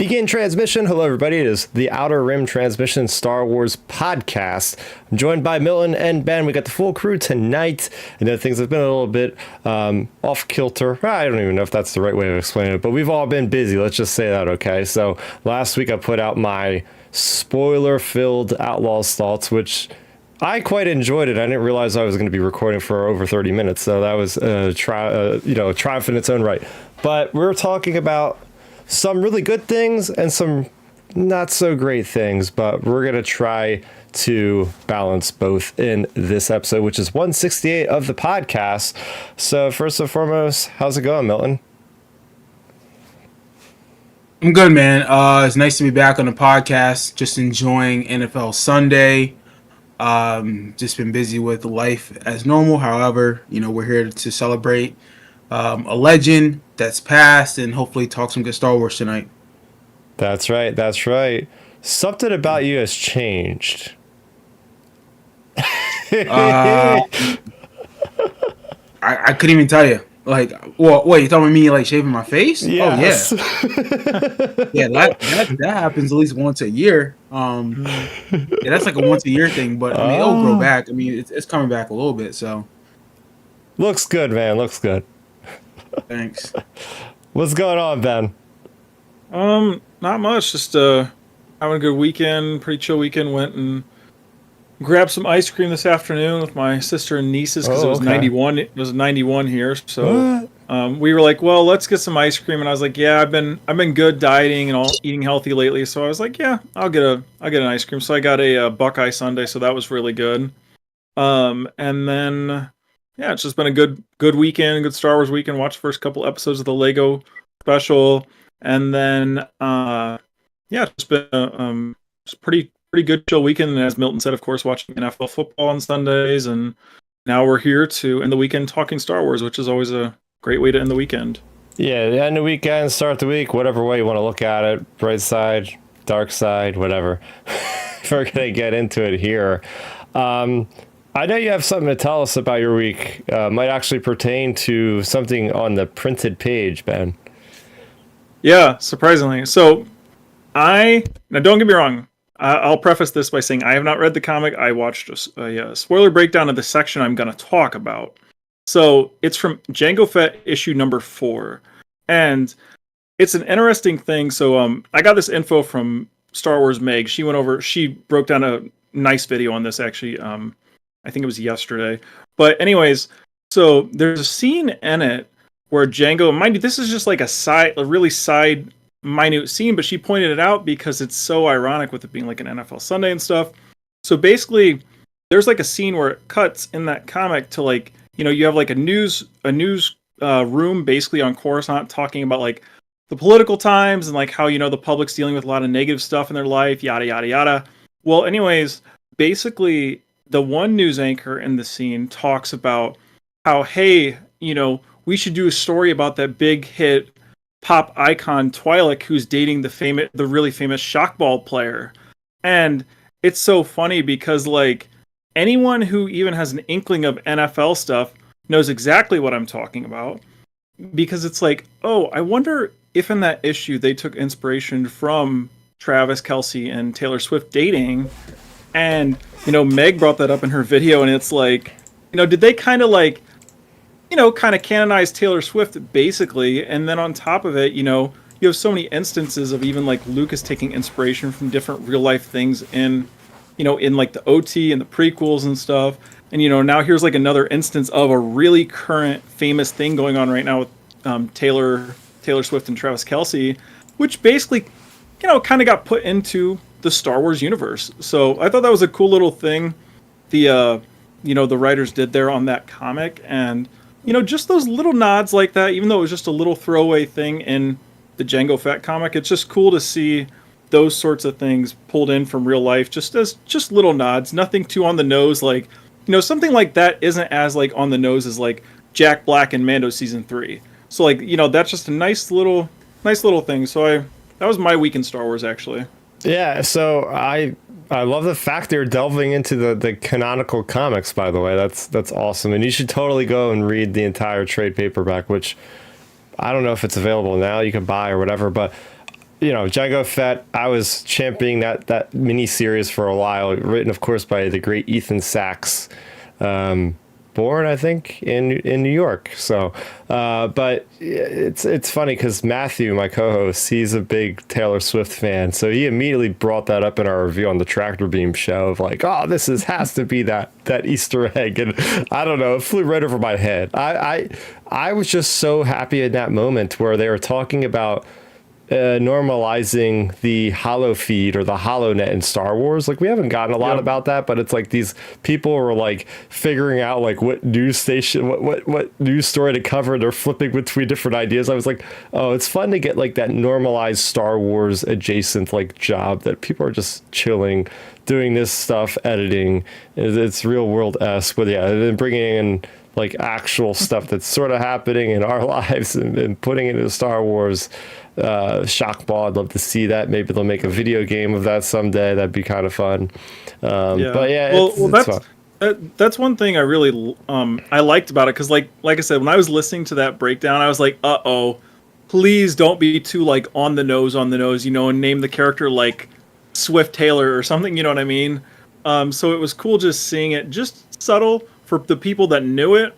Begin transmission. Hello, everybody. It is the Outer Rim Transmission Star Wars podcast. I'm joined by Milton and Ben. We got the full crew tonight. I know things have been a little bit off kilter. I don't even know if that's the right way of explaining it, but we've all been busy. Let's just say that, okay? So last week I put out my spoiler-filled Outlaws thoughts, which I quite enjoyed it. I didn't realize I was going to be recording for over 30 minutes, so that was a triumph in its own right. But we're talking about some really good things and some not so great things, but we're going to try to balance both in this episode, which is 168 of the podcast. So first and foremost, how's it going, Milton? I'm good, man. It's nice to be back on the podcast. Just enjoying NFL Sunday. Just been busy with life as normal. However, we're here to celebrate a legend that's passed and hopefully talk some good Star Wars tonight. That's right. That's right. Something about you has changed. I couldn't even tell you. Like, well, wait, you talking about me like shaving my face? Yes. Oh yeah, yeah. That happens at least once a year. Yeah, that's like a once a year thing. But I mean, it'll grow back. I mean, it's coming back a little bit. So looks good, man. Looks good. Thanks. What's going on, Ben? Not much. Just having a good weekend. Pretty chill weekend. Went and grabbed some ice cream this afternoon with my sister and nieces because it was 91. It was 91 here, so we were like, well, let's get some ice cream. And I was like, yeah, I've been good dieting and all eating healthy lately. So I was like, yeah, I'll get an ice cream. So I got a Buckeye Sundae, so that was really good. And then yeah, it's just been a good weekend, good Star Wars weekend. Watched the first couple episodes of the Lego special, and then yeah, it's been just pretty good chill weekend. And as Milton said, of course, watching NFL football on Sundays, and now we're here to end the weekend talking Star Wars, which is always a great way to end the weekend. Yeah, end the weekend, start the week, whatever way you want to look at it, bright side, dark side, whatever. We're gonna get into it here. I know you have something to tell us about your week. Might actually pertain to something on the printed page, Ben. Yeah, surprisingly. So now don't get me wrong. I'll preface this by saying I have not read the comic. I watched a spoiler breakdown of the section I'm going to talk about. So it's from Jango Fett issue number 4. And it's an interesting thing. So I got this info from Star Wars Meg. She broke down a nice video on this, actually. I think it was yesterday. But anyways, so there's a scene in it where Jango, mind you, this is just like a really side minute scene, but she pointed it out because it's so ironic with it being like an NFL Sunday and stuff. So basically, there's like a scene where it cuts in that comic to like, you have like a news room basically on Coruscant talking about like the political times and like how, the public's dealing with a lot of negative stuff in their life, yada, yada, yada. Well, anyways, basically the one news anchor in the scene talks about how, hey, we should do a story about that big hit pop icon Twi'lek who's dating the really famous shockball player. And it's so funny because like anyone who even has an inkling of NFL stuff knows exactly what I'm talking about, because it's like, oh, I wonder if in that issue they took inspiration from Travis Kelce and Taylor Swift dating. And Meg brought that up in her video, and it's like, did they kind of like kind of canonize Taylor Swift basically, and then on top of it, you have so many instances of even like Lucas taking inspiration from different real life things in like the OT and the prequels and stuff, and now here's like another instance of a really current famous thing going on right now with Taylor Swift and Travis Kelce, which basically kind of got put into the Star Wars universe. So I thought that was a cool little thing the writers did there on that comic. And just those little nods like that, even though it was just a little throwaway thing in the Jango Fett comic, it's just cool to see those sorts of things pulled in from real life, just little nods, nothing too on the nose. Like, something like that isn't as like on the nose as like Jack Black and Mando season 3. So like, that's just a nice little thing. So that was my week in Star Wars, actually. Yeah. So I love the fact they're delving into the canonical comics, by the way. That's awesome. And you should totally go and read the entire trade paperback, which I don't know if it's available now, you can buy or whatever, but Jango Fett, I was championing that mini series for a while, written, of course, by the great Ethan Sachs, born, I think, in New York. So, but it's funny because Matthew, my co-host, he's a big Taylor Swift fan, so he immediately brought that up in our review on the Tractor Beam show of like, oh, has to be that Easter egg, and I don't know, it flew right over my head. I was just so happy in that moment where they were talking about normalizing the holo feed or the HoloNet in Star Wars. Like, we haven't gotten a lot about that, but it's like these people were like figuring out like what news station, what news story to cover. They're flipping between different ideas. I was like, oh, it's fun to get like that normalized Star Wars adjacent like job that people are just chilling, doing this stuff, editing. It's real world-esque, but yeah, and then bringing in like actual stuff that's sort of happening in our lives and putting it into Star Wars. Shockball, I'd love to see that. Maybe they'll make a video game of that someday. That'd be kind of fun. But yeah, it's fun. That's one thing I really I liked about it, because like I said, when I was listening to that breakdown, I was like, please don't be too like on the nose, and name the character like Swift Taylor or something, you know what I mean? So it was cool just seeing it, just subtle for the people that knew it.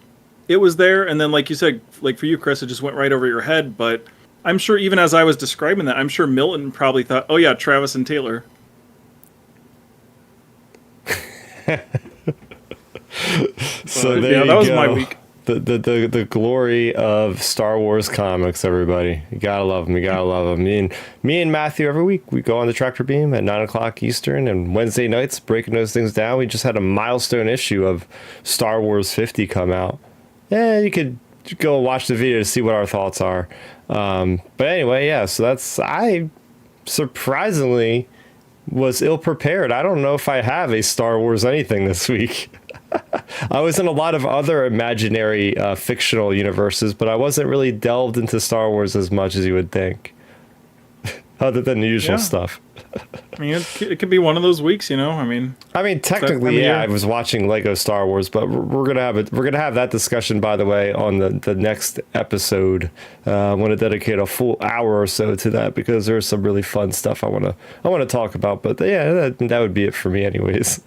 It was there, and then like you said, like for you, Chris, it just went right over your head. But I'm sure even as I was describing that, I'm sure Milton probably thought, oh yeah, Travis and Taylor. So yeah, that was my week. The glory of Star Wars comics, everybody. You gotta love them. You gotta love them. Me and Matthew, every week, we go on the Tractor Beam at 9 o'clock Eastern, and Wednesday nights, breaking those things down. We just had a milestone issue of Star Wars 50 come out. Yeah, you could go watch the video to see what our thoughts are. But anyway, yeah, so I surprisingly was ill prepared. I don't know if I have a Star Wars anything this week. I was in a lot of other imaginary fictional universes, but I wasn't really delved into Star Wars as much as you would think, other than the usual stuff. I mean, it could be one of those weeks, I mean, technically, I was watching Lego Star Wars, but we're gonna have that discussion, by the way, on the next episode. I want to dedicate a full hour or so to that because there's some really fun stuff I want to talk about. But yeah, that would be it for me, anyways.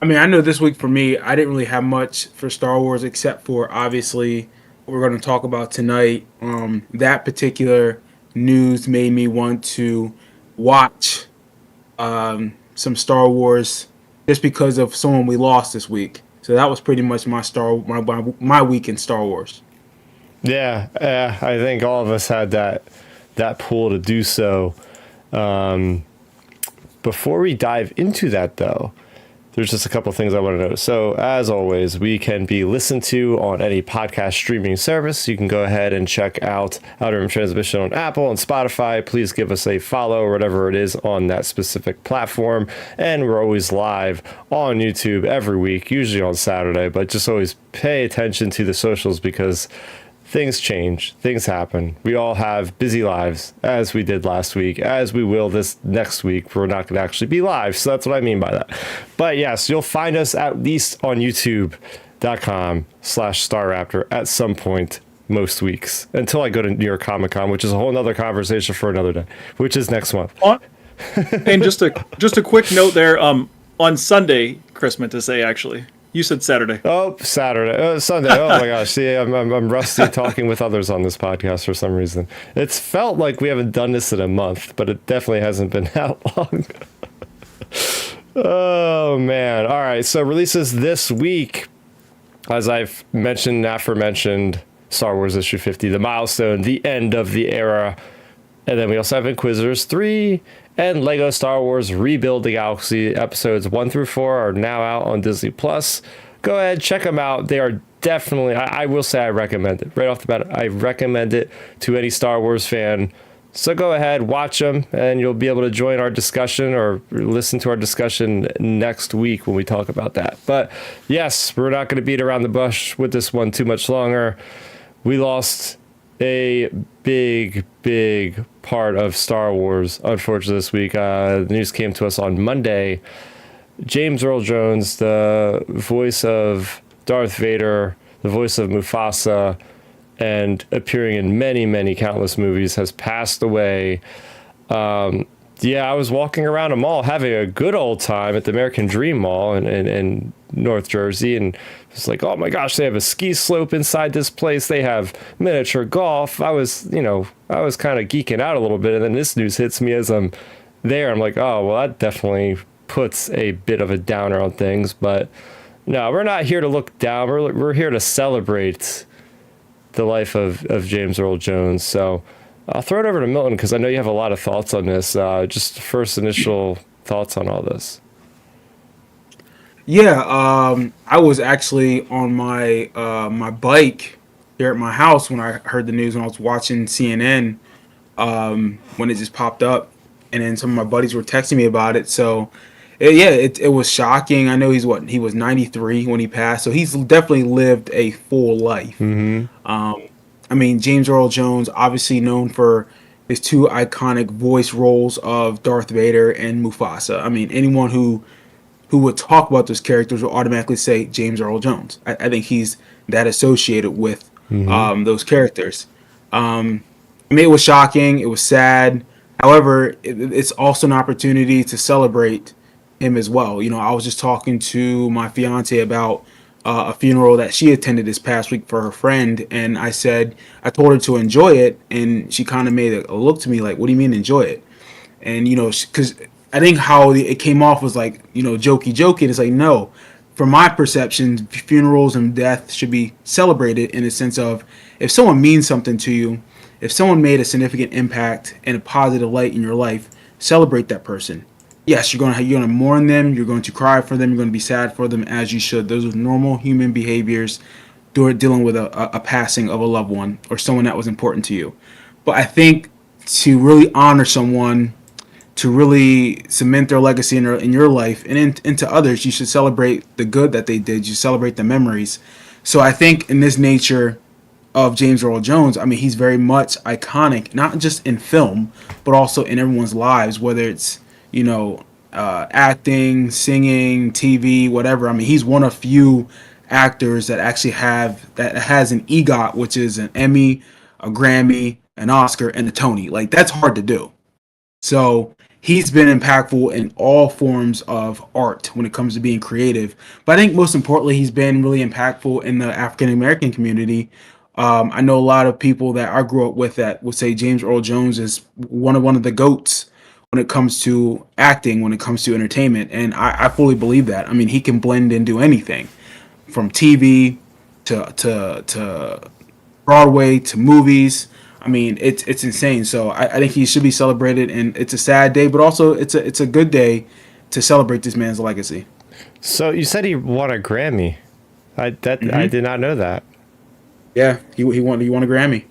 I mean, I know this week for me, I didn't really have much for Star Wars except for obviously what we're going to talk about tonight. That particular news made me want to watch some Star Wars just because of someone we lost this week. So that was pretty much my week in Star Wars. Yeah, I think all of us had that pull to do so. Before we dive into that, though, there's just a couple of things I want to know. So, as always, we can be listened to on any podcast streaming service. You can go ahead and check out Outer Rim Transmission on Apple and Spotify. Please give us a follow or whatever it is on that specific platform. And we're always live on YouTube every week, usually on Saturday. But just always pay attention to the socials because things change, things happen. We all have busy lives, as we did last week, as we will this next week. We're not going to actually be live, so that's what I mean by that. But yes, you'll find us at least on youtube.com/Starrapter at some point most weeks, until I go to New York Comic Con, which is a whole nother conversation for another day, which is next month. And just a quick note there, on Sunday, Chris meant to say, actually. You said Saturday. Oh, Saturday. Sunday. Oh my gosh. See, I'm rusty talking with others on this podcast for some reason. It's felt like we haven't done this in a month, but it definitely hasn't been that long. Oh man. All right. So releases this week, as I've mentioned, aforementioned, Star Wars issue 50, the milestone, the end of the era. And then we also have Inquisitors 3 and Lego Star Wars Rebuild the Galaxy. Episodes 1 through 4 are now out on Disney+. Go ahead, check them out. They are definitely, I will say I recommend it. Right off the bat, I recommend it to any Star Wars fan. So go ahead, watch them, and you'll be able to join our discussion or listen to our discussion next week when we talk about that. But yes, we're not going to beat around the bush with this one too much longer. We lost a big part of Star Wars, unfortunately, this week. The news came to us on Monday. James Earl Jones, the voice of Darth Vader, the voice of Mufasa, and appearing in many, many countless movies, has passed away. Yeah, I was walking around a mall having a good old time at the American Dream Mall in North Jersey, and it's like, oh my gosh, they have a ski slope inside this place. They have miniature golf. I was kind of geeking out a little bit, and then this news hits me as I'm there. I'm like, oh, well, that definitely puts a bit of a downer on things. But no, we're not here to look down. We're here to celebrate the life of James Earl Jones. So I'll throw it over to Milton because I know you have a lot of thoughts on this. Just first initial thoughts on all this. Yeah, I was actually on my my bike here at my house when I heard the news when I was watching CNN when it just popped up, and then some of my buddies were texting me about it. So it was shocking. I know he was 93 when he passed, so he's definitely lived a full life. I mean, James Earl Jones, obviously known for his two iconic voice roles of Darth Vader and Mufasa. I mean, anyone who would talk about those characters will automatically say James Earl Jones. I think he's that associated with those characters. I mean, it was shocking. It was sad. However, it's also an opportunity to celebrate him as well. You know, I was just talking to my fiance about a funeral that she attended this past week for her friend, and I told her to enjoy it, and she kind of made a look to me like, what do you mean enjoy it? And, you know, because I think how it came off was like, you know, jokey, and it's like, no, from my perception, funerals and death should be celebrated in the sense of, if someone means something to you, if someone made a significant impact and a positive light in your life, celebrate that person. Yes, you're gonna mourn them, you're going to cry for them, you're going to be sad for them, as you should. Those are normal human behaviors dealing with a passing of a loved one or someone that was important to you. But I think to really honor someone, to really cement their legacy in your life and into others, you should celebrate the good that they did. You celebrate the memories. So I think in this nature of James Earl Jones, I mean, he's very much iconic, not just in film, but also in everyone's lives, whether it's, you know, acting, singing, TV, whatever. I mean, he's one of few actors that actually has an EGOT, which is an Emmy, a Grammy, an Oscar, and a Tony. Like, that's hard to do. So he's been impactful in all forms of art when it comes to being creative. But I think most importantly, he's been really impactful in the African American community. I know a lot of people that I grew up with that would say James Earl Jones is one of the GOATs when it comes to acting, when it comes to entertainment. And I fully believe that. I mean, he can blend and do anything from TV to Broadway to movies. I mean, it's insane. So I think he should be celebrated, and it's a sad day, but also it's a good day to celebrate this man's legacy. So you said he won a Grammy. I did not know that. Yeah, he won a Grammy.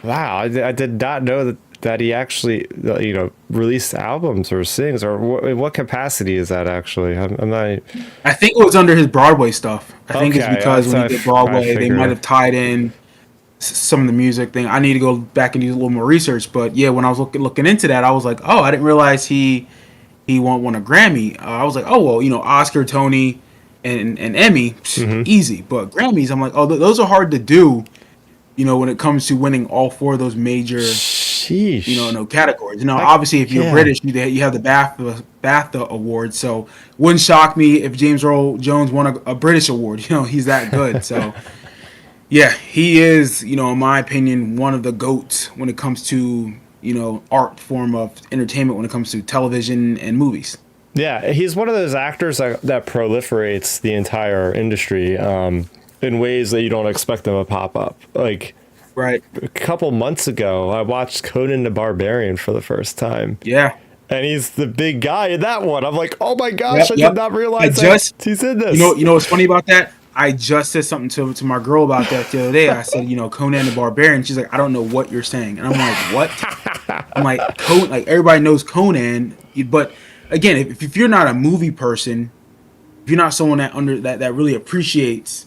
Wow, I did not know that he actually, you know, released albums or sings, or in what capacity is that actually? I'm not. I think it was under his Broadway stuff. I think it's because when he did Broadway, they might have tied in some of the music thing. I need to go back and do a little more research. But yeah, when I was looking into that, I was like, oh, I didn't realize he won a Grammy. I was like, oh well, you know, Oscar, Tony, and Emmy, easy. But Grammys, I'm like, oh, those are hard to do. You know, when it comes to winning all four of those major, you know, categories. You know, obviously, if you're British, you have the BAFTA award. So, wouldn't shock me if James Earl Jones won a British award. You know, he's that good. So, yeah, he is, you know, in my opinion, one of the GOATs when it comes to, you know, art form of entertainment when it comes to television and movies. Yeah, he's one of those actors that proliferates the entire industry. In ways that you don't expect them to pop up. Like, right, a couple months ago, I watched Conan the Barbarian for the first time. Yeah. And he's the big guy in that one. I'm like, oh my gosh, I did not realize he's in this. You know what's funny about that? I just said something to my girl about that the other day. I said, you know, Conan the Barbarian. She's like, I don't know what you're saying. And I'm like, what? I'm like, like everybody knows Conan. But again, if you're not a movie person, if you're not someone that really appreciates,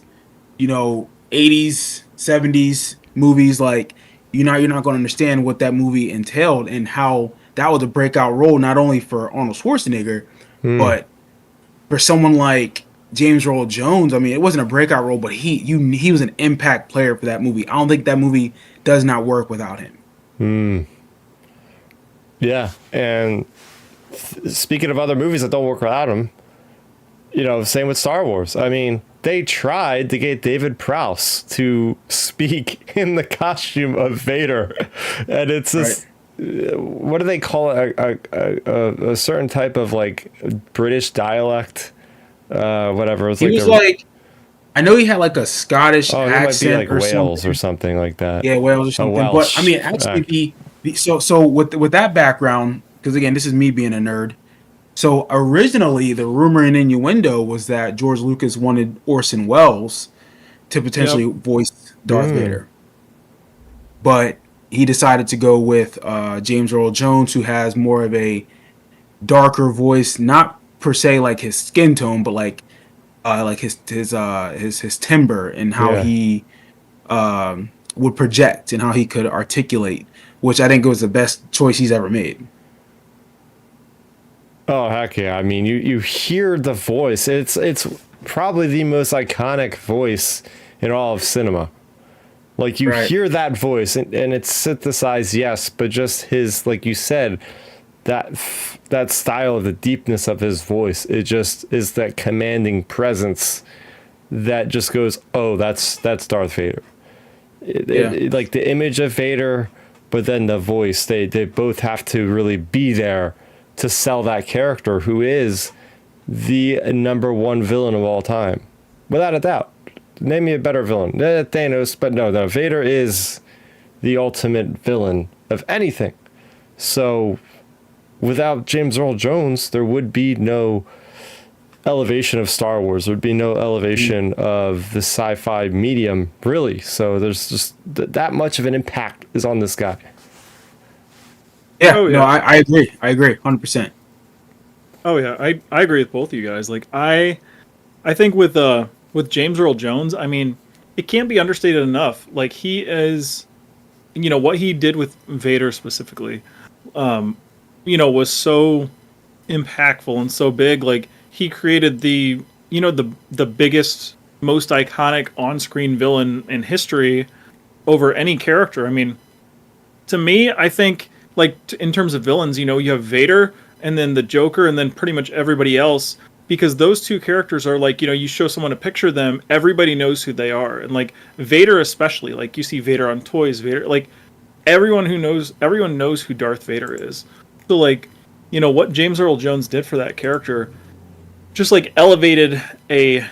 you know, 80s, 70s movies, like you're not going to understand what that movie entailed and how that was a breakout role not only for Arnold Schwarzenegger, but for someone like James Earl Jones, I mean, it wasn't a breakout role, but he was an impact player for that movie. I don't think that movie does not work without him. Yeah, and speaking of other movies that don't work without him, same with Star Wars. I mean, they tried to get David Prowse to speak in the costume of Vader, and it's this. What do they call it? A certain type of like British dialect, whatever. He was like, I know he had like a Scottish accent, it might be like Wales something. or something like that. Yeah, Wales or something. Welsh But I mean, actually, so with that background, because again, this is me being a nerd. So originally, the rumor and innuendo was that George Lucas wanted Orson Welles to potentially voice Darth Vader, but he decided to go with James Earl Jones, who has more of a darker voice, not per se like his skin tone, but like his timbre and how he would project and how he could articulate, which I think was the best choice he's ever made. Oh heck yeah! I mean, you hear the voice. It's probably the most iconic voice in all of cinema. Like you hear that voice, and it's synthesized, yes, but just his, like you said, that style of the deepness of his voice. It just is that commanding presence that just goes, oh, that's Darth Vader. Like the image of Vader, but then the voice. They both have to really be there to sell that character, who is the number one villain of all time, without a doubt. Name me a better villain. Thanos, but no, Vader is the ultimate villain of anything. So without James Earl Jones, there would be no elevation of Star Wars. There would be no elevation of the sci-fi medium, really. So there's just that much of an impact is on this guy. Yeah, no, I agree. I agree, 100%. Oh yeah, I agree with both of you guys. Like I think with James Earl Jones, I mean, it can't be understated enough. Like he is, what he did with Vader specifically, was so impactful and so big. Like he created the biggest, most iconic on-screen villain in history over any character. I mean, to me, I think like in terms of villains, you have Vader and then the Joker and then pretty much everybody else. Because those two characters are like, you show someone a picture of them, everybody knows who they are. And like Vader especially, like you see Vader on toys, Vader, like everyone knows who Darth Vader is. So like, what James Earl Jones did for that character, just like elevated a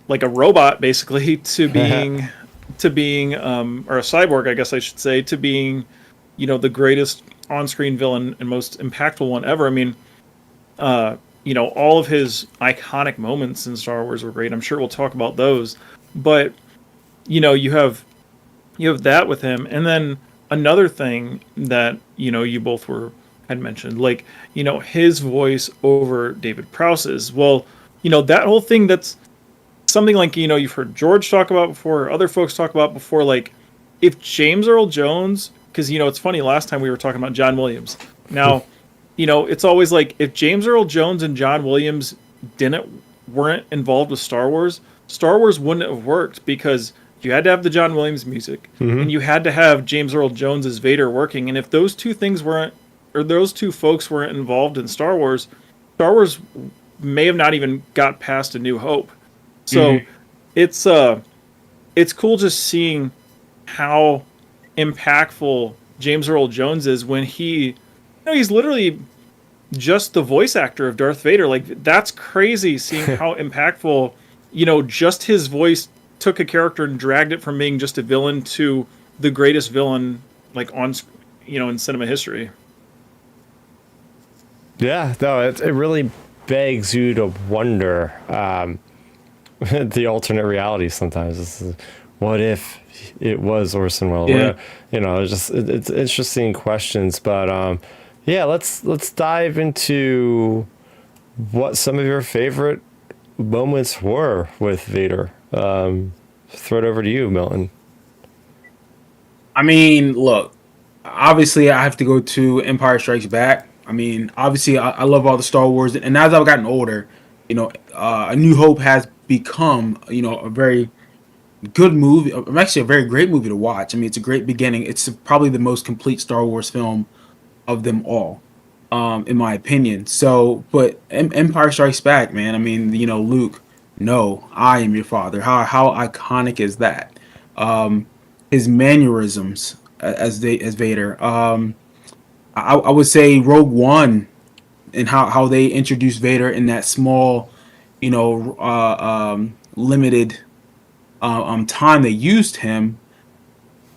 robot basically to being, or a cyborg, I guess I should say, to being, the greatest on-screen villain and most impactful one ever. I mean, all of his iconic moments in Star Wars were great. I'm sure we'll talk about those. But, you have that with him. And then another thing that, you both had mentioned, like, his voice over David Prowse's. Well, that whole thing, that's something like, you've heard George talk about before, or other folks talk about before, like, if James Earl Jones, because, it's funny, last time we were talking about John Williams. Now... it's always like if James Earl Jones and John Williams weren't involved with Star Wars wouldn't have worked, because you had to have the John Williams music and you had to have James Earl Jones as Vader working. And if those two things those two folks weren't involved in Star Wars may have not even got past A New Hope. So it's cool just seeing how impactful James Earl Jones is when he's literally just the voice actor of Darth Vader. Like, that's crazy seeing how impactful, just his voice took a character and dragged it from being just a villain to the greatest villain, like, on, in cinema history. Yeah, no, it really begs you to wonder the alternate reality sometimes. What if it was Orson Welles? It's interesting questions, but let's dive into what some of your favorite moments were with Vader. Throw it over to you, Milton. I mean, look, obviously I have to go to Empire Strikes Back. I mean, obviously I love all the Star Wars, and as I've gotten older, A New Hope has become, a very good movie. Actually, a very great movie to watch. I mean, it's a great beginning. It's probably the most complete Star Wars film of them all, in my opinion. So, but Empire Strikes Back, man. I mean, Luke, no, I am your father. How iconic is that? His mannerisms as Vader. I would say Rogue One and how they introduced Vader in that small, limited time they used him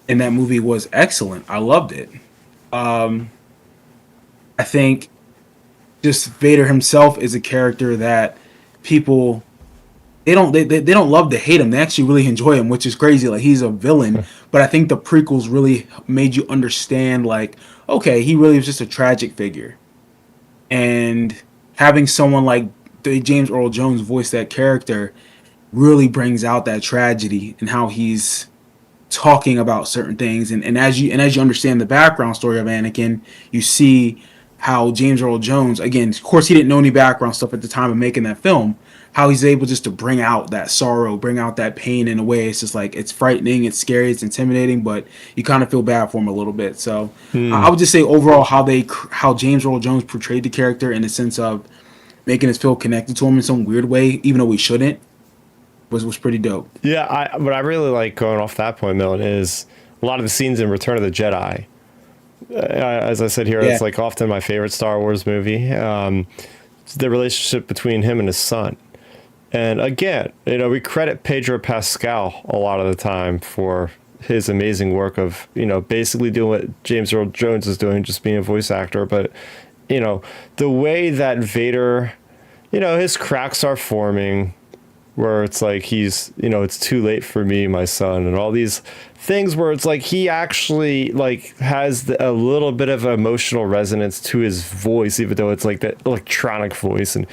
in that movie was excellent. I loved it. Um, I think just Vader himself is a character that people they don't love to hate him. They actually really enjoy him, which is crazy. Like he's a villain, but I think the prequels really made you understand like, okay, he really was just a tragic figure. And having someone like James Earl Jones voice that character really brings out that tragedy and how he's talking about certain things, and as you understand the background story of Anakin, you see how James Earl Jones, again, of course he didn't know any background stuff at the time of making that film, how he's able just to bring out that sorrow, bring out that pain in a way. It's just like it's frightening, it's scary, it's intimidating, but you kind of feel bad for him a little bit. So I would just say overall how James Earl Jones portrayed the character in the sense of making us feel connected to him in some weird way, even though we shouldn't, was pretty dope. Yeah, what I really like going off that point, Milton, is a lot of the scenes in Return of the Jedi. As I said here, Yeah. it's like often my favorite Star Wars movie. The relationship between him and his son. And again, we credit Pedro Pascal a lot of the time for his amazing work of, basically doing what James Earl Jones is doing, just being a voice actor. But, the way that Vader, his cracks are forming, where it's like it's too late for me, my son, and all these things where it's like he actually like has a little bit of emotional resonance to his voice, even though it's like that electronic voice. And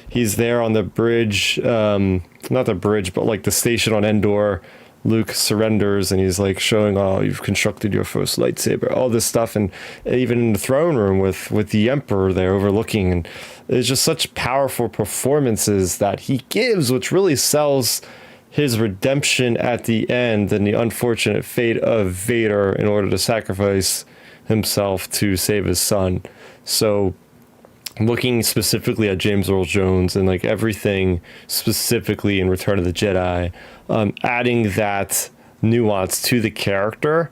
he's there on the bridge, not the bridge, but like the station on Endor. Luke surrenders and he's like showing, oh, you've constructed your first lightsaber, all this stuff. And even in the throne room with the Emperor there overlooking, and there's just such powerful performances that he gives, which really sells his redemption at the end and the unfortunate fate of Vader in order to sacrifice himself to save his son. So looking specifically at James Earl Jones and like everything specifically in Return of the Jedi, adding that nuance to the character,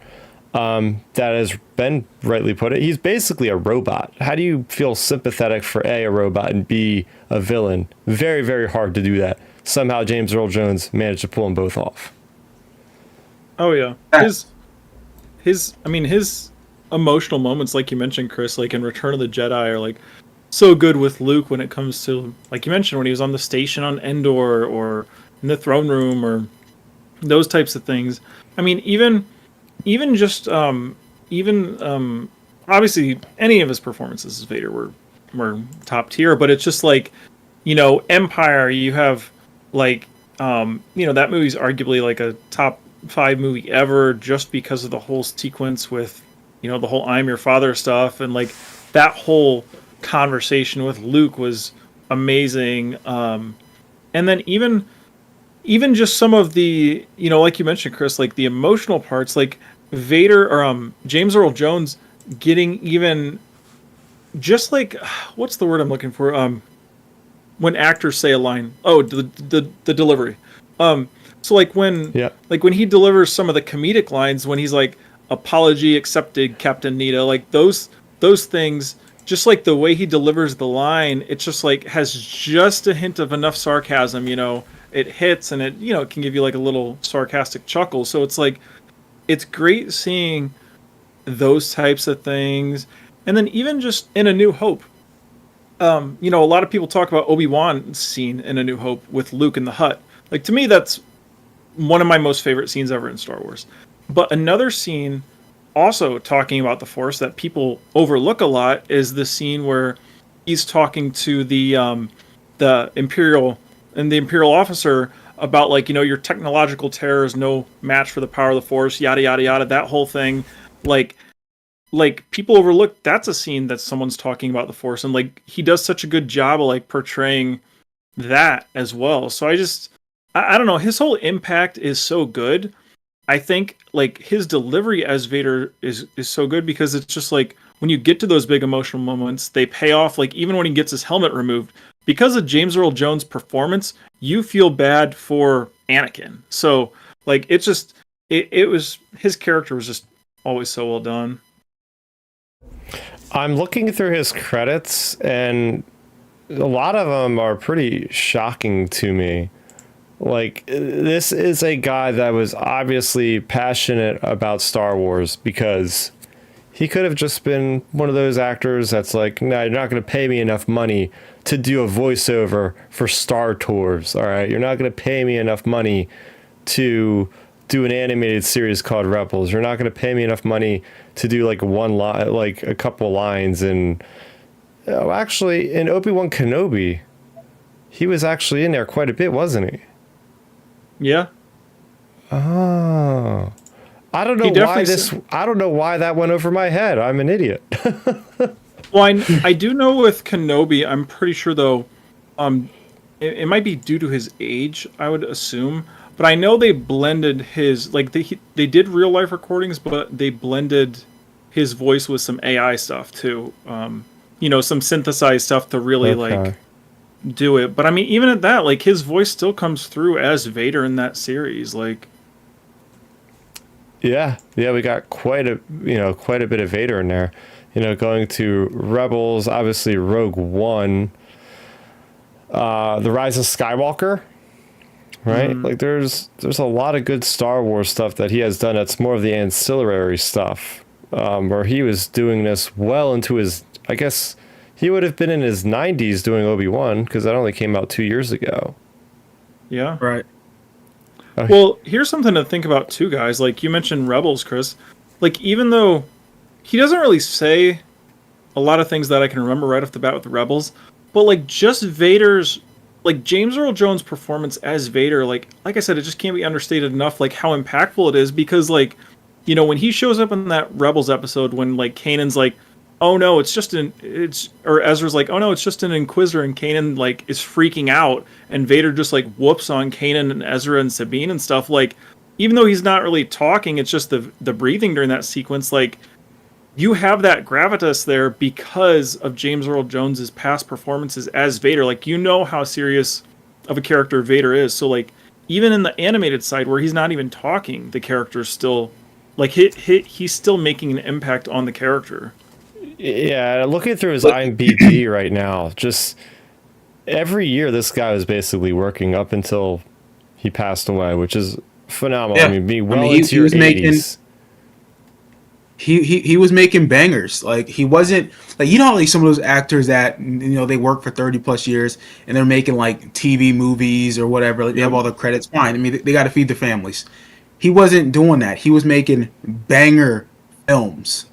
that has been rightly put he's basically a robot. How do you feel sympathetic for a robot and B, a villain? Very, very hard to do that. Somehow James Earl Jones managed to pull them both off. Oh yeah, his emotional moments, like you mentioned, Chris, like in Return of the Jedi, are like so good with Luke when it comes to, like you mentioned, when he was on the station on Endor or in the throne room or those types of things. I mean, even just obviously any of his performances as Vader were top tier, but it's just like, Empire, you have like that movie's arguably like a top 5 movie ever just because of the whole sequence with the whole I'm your father stuff, and like that whole conversation with Luke was amazing. And then even just some of the, like you mentioned, Chris, like the emotional parts, like Vader or James Earl Jones getting even just like, what's the word I'm looking for? When actors say a line, the delivery. So like when he delivers some of the comedic lines, when he's like, apology accepted, Captain Nita, like those things, just like the way he delivers the line, it's just like has just a hint of enough sarcasm, it hits and it, it can give you like a little sarcastic chuckle. So it's like, it's great seeing those types of things. And then even just in A New Hope, a lot of people talk about Obi-Wan's scene in A New Hope with Luke in the hut. Like, to me, that's one of my most favorite scenes ever in Star Wars. But another scene also talking about the Force that people overlook a lot is the scene where he's talking to the Imperial officer about, like, your technological terror is no match for the power of the Force, yada, yada, yada, that whole thing. Like people overlook that's a scene that someone's talking about the Force, and like he does such a good job of like portraying that as well. So I don't know. His whole impact is so good. I think like his delivery as Vader is so good because it's just like when you get to those big emotional moments, they pay off. Like even when he gets his helmet removed, because of James Earl Jones' performance, you feel bad for Anakin. So like it was his character was just always so well done. I'm looking through his credits, and a lot of them are pretty shocking to me. Like, this is a guy that was obviously passionate about Star Wars, because he could have just been one of those actors that's like, no, you're not going to pay me enough money to do a voiceover for Star Tours. All right, you're not going to pay me enough money to do an animated series called Rebels. You're not going to pay me enough money to do like one line, like a couple lines. And actually, in Obi-Wan Kenobi, he was actually in there quite a bit, wasn't he? Yeah. Oh, I don't know why this. I don't know why that went over my head. I'm an idiot. Well, I do know with Kenobi. I'm pretty sure though, it might be due to his age. I would assume, but I know they blended his like they did real life recordings, but they blended his voice with some AI stuff too. Some synthesized stuff to really like do it. But I mean, even at that, like his voice still comes through as Vader in that series. Like, yeah, we got quite a bit of Vader in there. Going to Rebels, obviously Rogue One, The Rise of Skywalker, right? Like there's a lot of good Star Wars stuff that he has done. That's more of the ancillary stuff, where he was doing this well into his, I guess he would have been in his 90s doing Obi-Wan, because that only came out 2 years ago. Yeah. Right. Well, here's something to think about too, guys. Like you mentioned Rebels, Chris. Like even though he doesn't really say a lot of things that I can remember right off the bat with the Rebels, but like just Vader's, like James Earl Jones' performance as Vader, like I said, it just can't be understated enough, like how impactful it is, because like, when he shows up in that Rebels episode when like Kanan's like, oh no, or Ezra's like, oh no, it's just an Inquisitor, and Kanan like is freaking out, and Vader just like whoops on Kanan and Ezra and Sabine and stuff. Like, even though he's not really talking, it's just the breathing during that sequence. Like, you have that gravitas there because of James Earl Jones's past performances as Vader. Like, how serious of a character Vader is. So like, even in the animated side where he's not even talking, the character's still like he's still making an impact on the character. Yeah, looking through his IMDb right now, just every year this guy was basically working up until he passed away, which is phenomenal. Yeah. I mean, into your 80s. He was making bangers. Like he wasn't like like some of those actors that they work for 30 plus years and they're making like TV movies or whatever. Like they have all the credits. Fine. I mean they got to feed their families. He wasn't doing that. He was making banger films.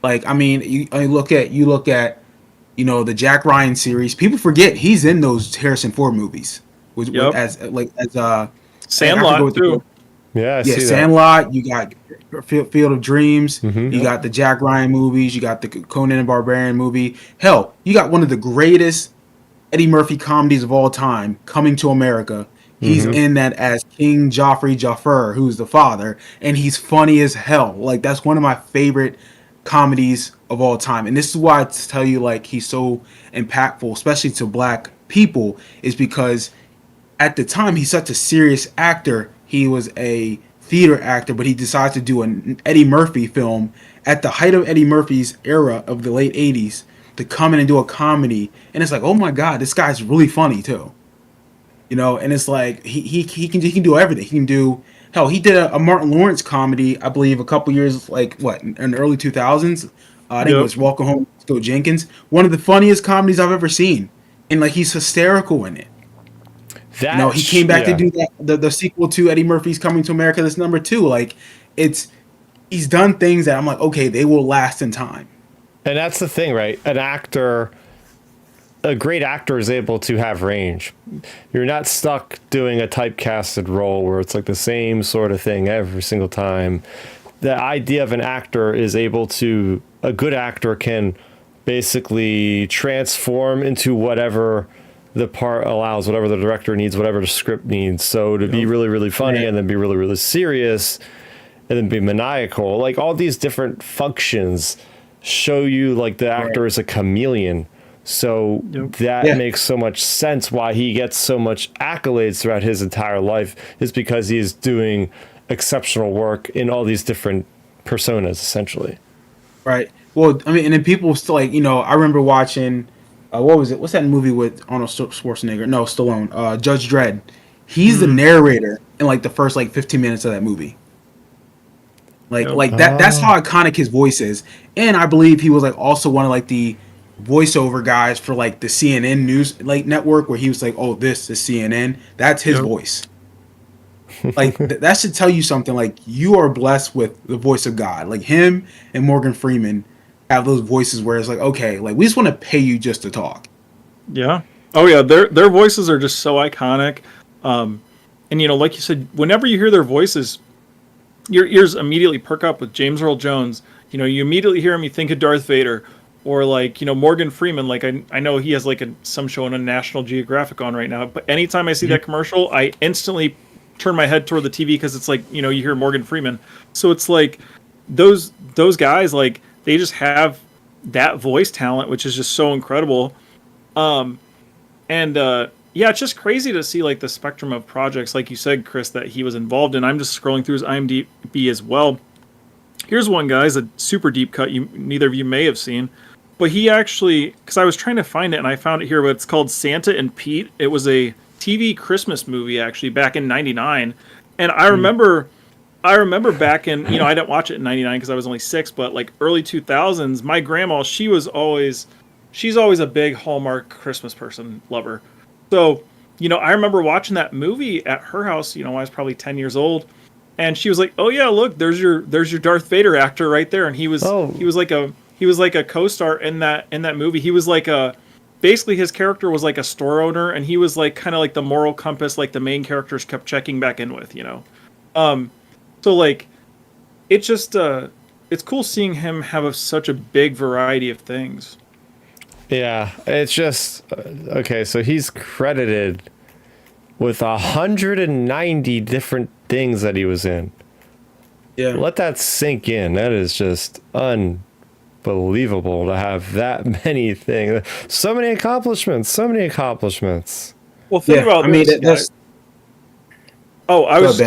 Like, I mean, you look at the Jack Ryan series. People forget he's in those Harrison Ford movies, as Sandlot too. Yeah, I see Sandlot. that. You got Field of Dreams. You got the Jack Ryan movies. You got the Conan the Barbarian movie. Hell, you got one of the greatest Eddie Murphy comedies of all time, Coming to America. He's in that as King Joffrey Jafar, who's the father, and he's funny as hell. Like that's one of my favorite comedies of all time. And this is why I tell you like he's so impactful, especially to black people, is because at the time he's such a serious actor. He was a theater actor, but he decides to do an Eddie Murphy film at the height of Eddie Murphy's era of the late 80s to come in and do a comedy. And it's like, oh my God, this guy's really funny too. And it's like he can do everything. He can do hell. He did a Martin Lawrence comedy, I believe, a couple years like in the early 2000s. I think it was Welcome Home, Joe Jenkins. One of the funniest comedies I've ever seen, and like he's hysterical in it. He came back to do the sequel to Eddie Murphy's Coming to America. That's number 2. Like he's done things that I'm like, okay, they will last in time. And that's the thing, right? A great actor is able to have range. You're not stuck doing a typecasted role where it's like the same sort of thing every single time. The idea of an actor is a good actor can basically transform into whatever the part allows whatever the director needs, whatever the script needs. So to be really, really funny and then be really, really serious and then be maniacal, like all these different functions show you like the actor is a chameleon. So that makes so much sense why he gets so much accolades throughout his entire life is because he's doing exceptional work in all these different personas, essentially. Right. Well, I mean, and then people still like, I remember watching, what was it? What's that movie with Arnold Schwarzenegger? No, Stallone. Judge Dredd. He's the narrator in like the first like 15 minutes of that movie. Like that's how iconic his voice is. And I believe he was like also one of like the voiceover guys for like the CNN news like network where he was like, oh, this is CNN. That's his voice. Like that should tell you something. Like you are blessed with the voice of God. Like him and Morgan Freeman have those voices where it's like, okay, like we just want to pay you just to talk. Yeah. Oh yeah. Their voices are just so iconic. And like you said, whenever you hear their voices, your ears immediately perk up with James Earl Jones. You immediately hear him, you think of Darth Vader. Or like, Morgan Freeman, like I know he has like some show on a National Geographic on right now, but anytime I see that commercial, I instantly turn my head toward the TV because it's like, you hear Morgan Freeman. So it's like those guys, like they just have that voice talent, which is just so incredible. It's just crazy to see like the spectrum of projects, like you said, Chris, that he was involved in. I'm just scrolling through his IMDb as well. Here's one, guys, a super deep cut neither of you may have seen. But he actually, because I was trying to find it and I found it here, but it's called Santa and Pete. It was a TV Christmas movie actually back in '99, and I remember back in I didn't watch it in '99 because I was only 6, but like early 2000s, my grandma she's always a big Hallmark Christmas person lover. So I remember watching that movie at her house. I was probably 10 years old, and she was like, "Oh yeah, look, there's your Darth Vader actor right there," and he was like a co-star in that movie. He was like basically his character was like a store owner, and he was like kind of like the moral compass, like the main characters kept checking back in with, So like, it's just it's cool seeing him have such a big variety of things. Yeah, it's just okay. So he's credited with 190 different things that he was in. Yeah, let that sink in. That is just unbelievable to have that many things, so many accomplishments. Well, think about this. I was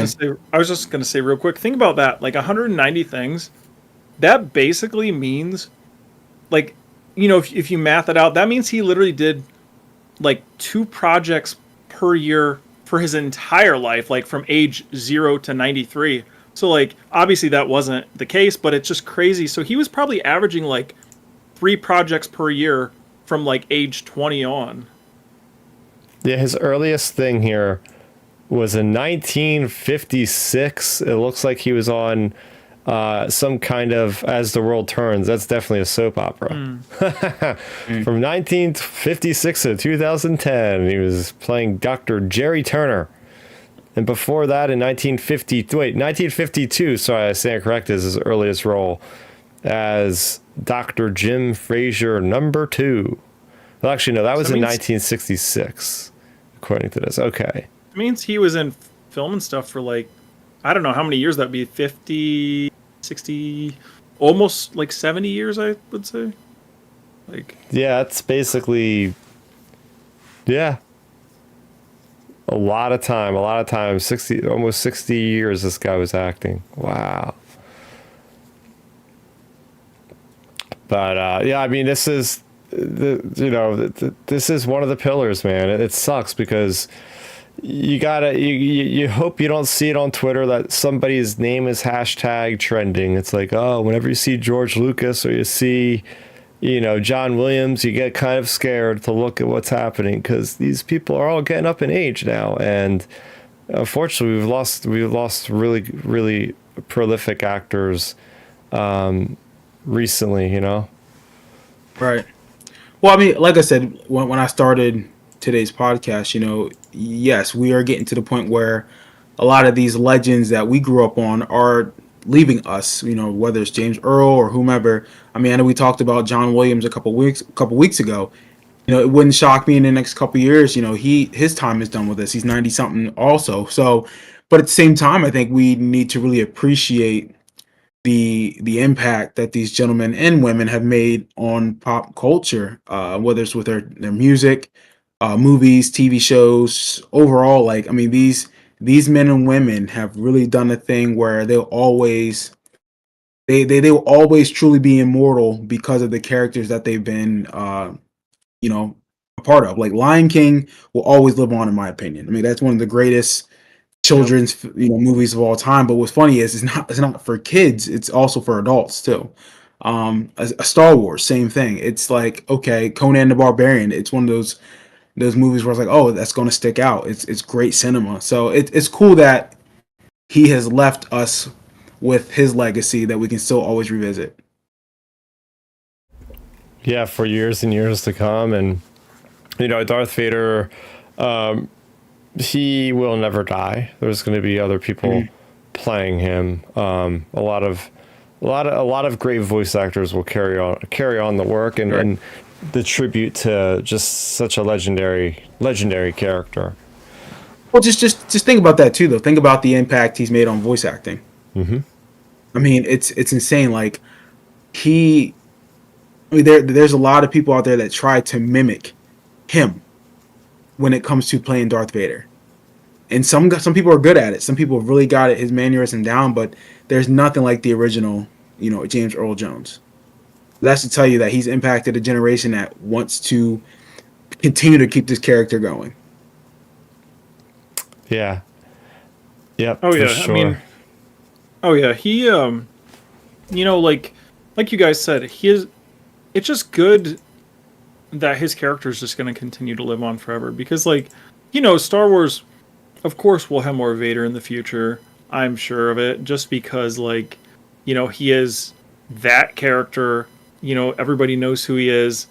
just gonna say real quick. Think about that. Like 190 things. That basically means, like, if you math it out, that means he literally did like 2 projects per year for his entire life, like from age 0 to 93. So, like, obviously that wasn't the case, but it's just crazy. So he was probably averaging, like, 3 projects per year from, like, age 20 on. Yeah, his earliest thing here was in 1956. It looks like he was on some kind of As the World Turns. That's definitely a soap opera. From 1956 to 2010, he was playing Dr. Jerry Turner. And before that, in 1952, sorry, I stand corrected, is his earliest role as Dr. Jim Frazier #2. Well, actually, no, that was in 1966, according to this. Okay. It means he was in film and stuff for, like, I don't know how many years that would be, 50, 60, almost like 70 years, I would say. Like, yeah, it's basically, yeah. A lot of time, almost 60 years this guy was acting. Wow. But I mean, this is this is one of the pillars, man. It sucks because you hope you don't see it on Twitter that somebody's name is hashtag trending. It's like, oh, whenever you see George Lucas or you see John Williams, you get kind of scared to look at what's happening because these people are all getting up in age now, and unfortunately, we've lost really, really prolific actors recently. Right. Well, I mean, like I said, when I started today's podcast, yes, we are getting to the point where a lot of these legends that we grew up on are leaving us, whether it's James Earl or whomever. I mean, I know we talked about John Williams a couple weeks ago. it wouldn't shock me in the next couple of years. His time is done with this. He's 90 something also. So, but at the same time, I think we need to really appreciate the impact that these gentlemen and women have made on pop culture, whether it's with their music, movies, TV shows, overall. Like, I mean, these men and women have really done a thing where they will always truly be immortal because of the characters that they've been you know, a part of. Like Lion King will always live on, in my opinion. I mean, that's one of the greatest Yep. children's movies of all time. But what's funny is it's not for kids. It's also for adults too. A Star Wars, same thing. It's like, okay, Conan the Barbarian. It's one of those movies where it's like, oh, that's going to stick out. It's great cinema. So it's cool that he has left us with his legacy that we can still always revisit. Yeah, for years and years to come. And Darth Vader, he will never die. There's going to be other people playing him. A lot of great voice actors will carry on the work and the tribute to just such a legendary character. Well, just think about that too, though. Think about the impact he's made on voice acting. Mm-hmm. I mean, it's insane. Like he, I mean, there's a lot of people out there that try to mimic him when it comes to playing Darth Vader, and some people are good at it. Some people have really got his mannerism down, but there's nothing like the original, James Earl Jones. That's to tell you that he's impacted a generation that wants to continue to keep this character going. Yeah. Yep. Oh for yeah, sure. I mean, oh yeah, he like you guys said, it's just good that his character is just going to continue to live on forever because Star Wars of course we'll have more Vader in the future. I'm sure of it just because he is that character, everybody knows who he is.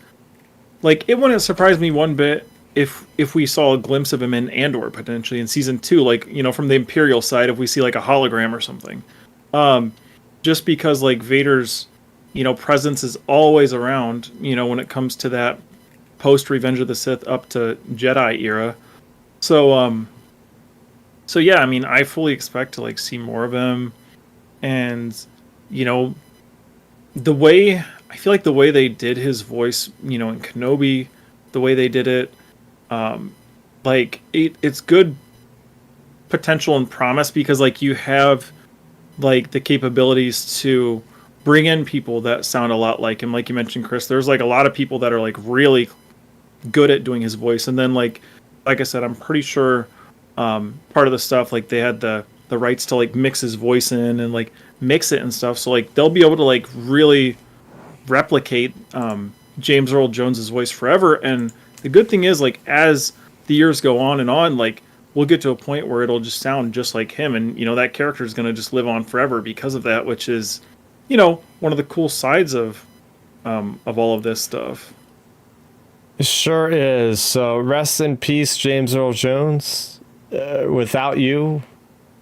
Like it wouldn't surprise me one bit if we saw a glimpse of him in Andor potentially in season 2, from the Imperial side, if we see like a hologram or something. Just because Vader's, presence is always around, when it comes to that post Revenge of the Sith up to Jedi era. So yeah, I mean, I fully expect to see more of him, and the way I feel like the way they did his voice, in Kenobi, the way they did it, it's good potential and promise because you have the capabilities to bring in people that sound a lot like him. Like you mentioned, Chris, there's a lot of people that are really good at doing his voice, and then like I said, I'm pretty sure part of the stuff they had the rights to mix his voice in and mix it and stuff, so they'll be able to really replicate James Earl Jones's voice forever. And the good thing is as the years go on and on, we'll get to a point where it'll just sound just like him, and that character is going to just live on forever because of that, which is one of the cool sides of all of this stuff. It sure is. So rest in peace, James Earl Jones. Without you,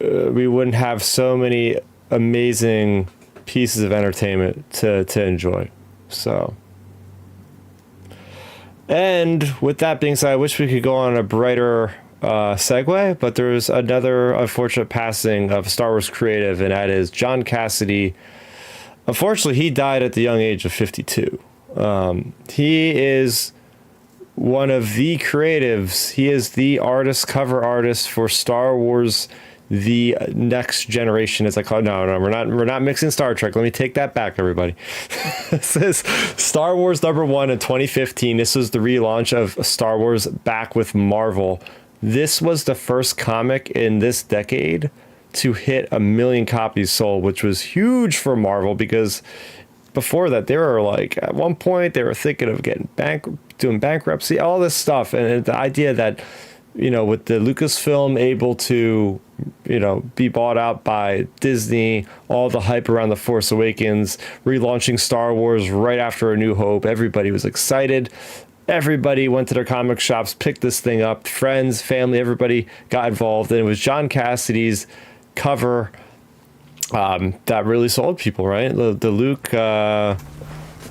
we wouldn't have so many amazing pieces of entertainment to enjoy. So, and with that being said, I wish we could go on a brighter segue, but there's another unfortunate passing of Star Wars creative, and that is John Cassidy. Unfortunately, he died at the young age of 52. He is one of the creatives. He is the cover artist for Star Wars: The Next Generation, as I call it. No, we're not mixing Star Trek. Let me take that back, everybody. This is Star Wars #1 in 2015. This was the relaunch of Star Wars back with Marvel. This was the first comic in this decade to hit 1 million copies sold, which was huge for Marvel because before that they were at one point they were thinking of doing bankruptcy, all this stuff, and the idea that with the Lucasfilm able to be bought out by Disney, all the hype around The Force Awakens, relaunching Star Wars right after A New Hope, everybody was excited. Everybody went to their comic shops, picked this thing up, friends, family, everybody got involved, and it was John Cassidy's cover that really sold people, right? The Luke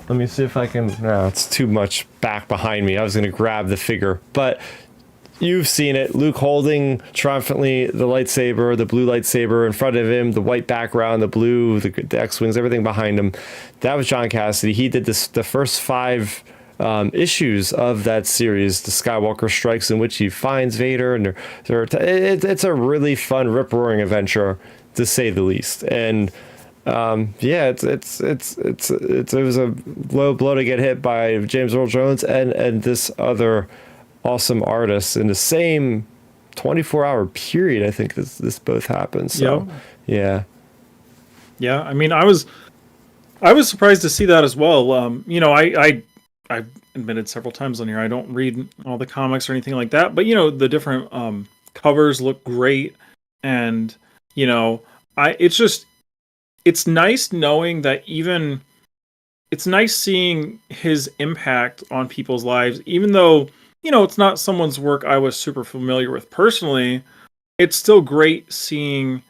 Let me see if I can. No, it's too much back behind me. I was going to grab the figure, but you've seen it. Luke holding triumphantly the lightsaber, the blue lightsaber in front of him, the white background, the blue, the X-Wings, everything behind him. That was John Cassidy. He did the first 5 issues of that series, the Skywalker Strikes, in which he finds Vader, and it's a really fun, rip-roaring adventure, to say the least. And it was a low blow to get hit by James Earl Jones and this other awesome artist in the same 24-hour period. I think this both happened. So yeah. I mean, I was surprised to see that as well. I've admitted several times on here I don't read all the comics or anything like that, but the different covers look great, and it's nice knowing that it's nice seeing his impact on people's lives, even though it's not someone's work I was super familiar with personally. It's still great seeing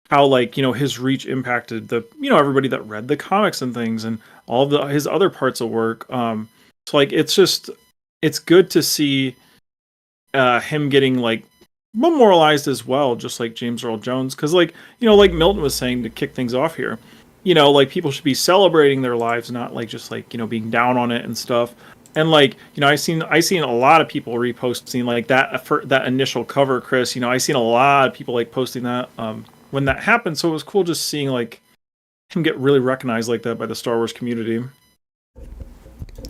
how his reach impacted the everybody that read the comics and things, and all of his other parts of work. So it's good to see him getting memorialized as well, just like James Earl Jones, because like Milton was saying to kick things off here, people should be celebrating their lives, not just being down on it and stuff. And I seen a lot of people reposting that initial cover, Chris. I seen a lot of people posting that when that happened. So it was cool just seeing him get really recognized like that by the Star Wars community.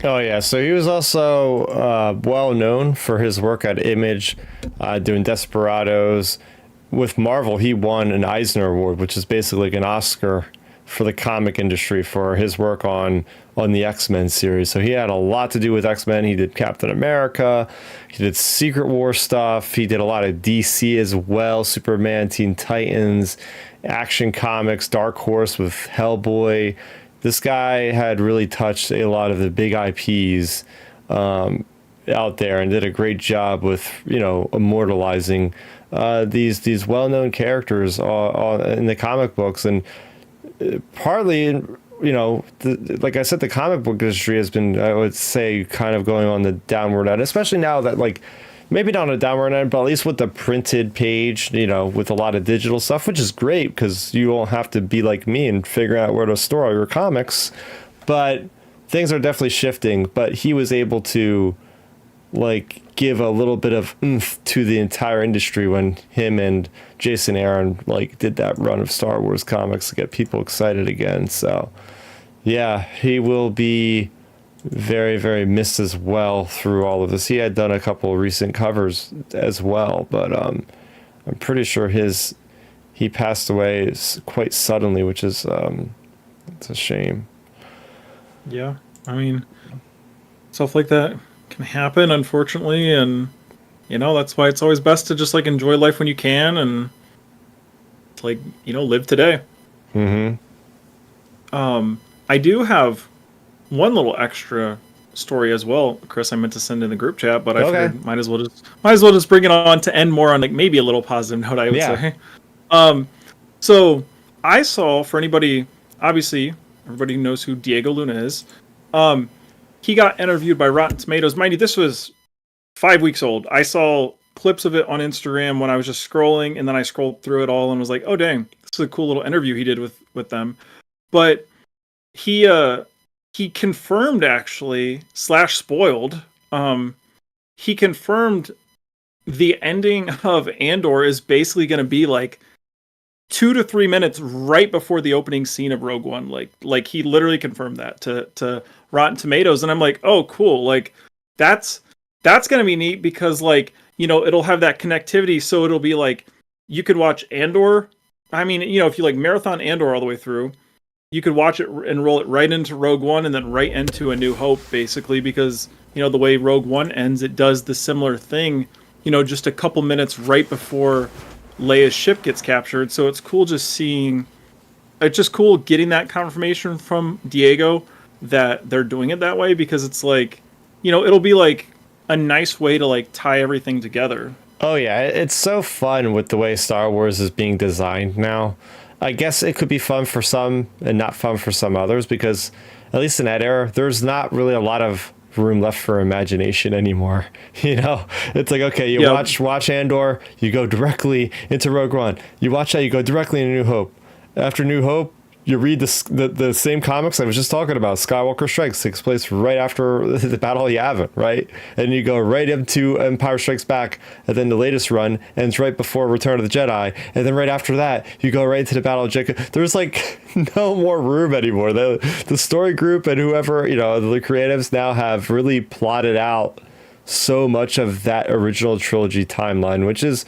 Oh yeah, so he was also well known for his work at Image, doing Desperados. With Marvel, he won an Eisner Award, which is basically an Oscar for the comic industry for his work on the X-Men series. So he had a lot to do with X-Men. He did Captain America, he did Secret War stuff, he did a lot of DC as well, Superman, Teen Titans, Action Comics, Dark Horse with Hellboy. This guy had really touched a lot of the big IPs out there, and did a great job with immortalizing these well-known characters in the comic books. And partly, like I said, the comic book industry has been, I would say, kind of going on the downward end, especially now that maybe not on a downward end, but at least with the printed page, with a lot of digital stuff, which is great because you won't have to be like me and figure out where to store all your comics. But things are definitely shifting. But he was able to give a little bit of oomph to the entire industry when him and Jason Aaron did that run of Star Wars comics to get people excited again. So yeah, he will be very, very missed as well through all of this. He had done a couple of recent covers as well, but I'm pretty sure he passed away quite suddenly, which is it's a shame. Yeah, I mean, stuff like that can happen, unfortunately, and that's why it's always best to just enjoy life when you can, and live today. I do have one little extra story as well, Chris. I meant to send in the group chat, but I figured might as well just bring it on to end more on maybe a little positive note, I would say. So I saw, for anybody, obviously everybody knows who Diego Luna is. He got interviewed by Rotten Tomatoes. Mind you, this was 5 weeks old. I saw clips of it on Instagram when I was just scrolling, and then I scrolled through it all and was like, oh dang, this is a cool little interview he did with them. But he confirmed, actually, / spoiled, he confirmed the ending of Andor is basically going to be 2 to 3 minutes right before the opening scene of Rogue One. Like he literally confirmed that to Rotten Tomatoes, and I'm like, oh, cool. That's going to be neat because it'll have that connectivity, so it'll be you could watch Andor. I mean, if you marathon Andor all the way through, you could watch it and roll it right into Rogue One and then right into A New Hope, basically, because, the way Rogue One ends, it does the similar thing, just a couple minutes right before Leia's ship gets captured. So it's cool it's just cool getting that confirmation from Diego that they're doing it that way, because it's it'll be a nice way to tie everything together. Oh yeah, it's so fun with the way Star Wars is being designed now. I guess it could be fun for some and not fun for some others, because at least in that era, there's not really a lot of room left for imagination anymore. It's like, okay, you watch Andor, you go directly into Rogue One. You watch that, you go directly into New Hope. After New Hope, you read the same comics I was just talking about. Skywalker Strikes takes place right after the Battle of Yavin, right? And you go right into Empire Strikes Back, and then the latest run ends right before Return of the Jedi, and then right after that, you go right into the Battle of Jakku. There's like no more room anymore. The story group and whoever, the creatives now have really plotted out so much of that original trilogy timeline, which is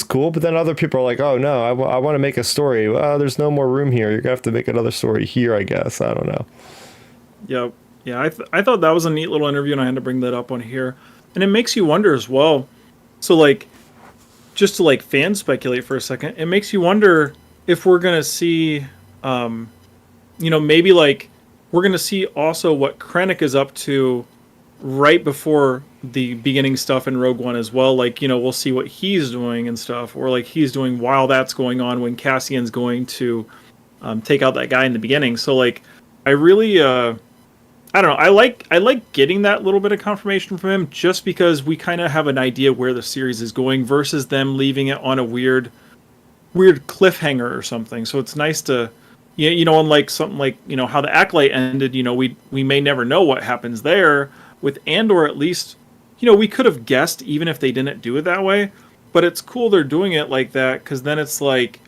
cool. But then other people are like, oh no, I want to make a story. Well, there's no more room here. You're gonna have to make another story here, I guess. I don't know. Yeah. I thought that was a neat little interview, and I had to bring that up on here. And it makes you wonder as well. So like, just to like fan speculate for a second, it makes you wonder if we're gonna see, maybe like we're gonna see also what Krennic is up to right before the beginning stuff in Rogue One as well. Like, we'll see what he's doing and stuff, or like he's doing while that's going on when Cassian's going to take out that guy in the beginning. So like, I really, I don't know. I like getting that little bit of confirmation from him, just because we kind of have an idea where the series is going versus them leaving it on a weird cliffhanger or something. So it's nice to, unlike something like, how the Acolyte ended, we may never know what happens there. With Andor, at least, we could have guessed even if they didn't do it that way. But it's cool they're doing it like that, because then it's like,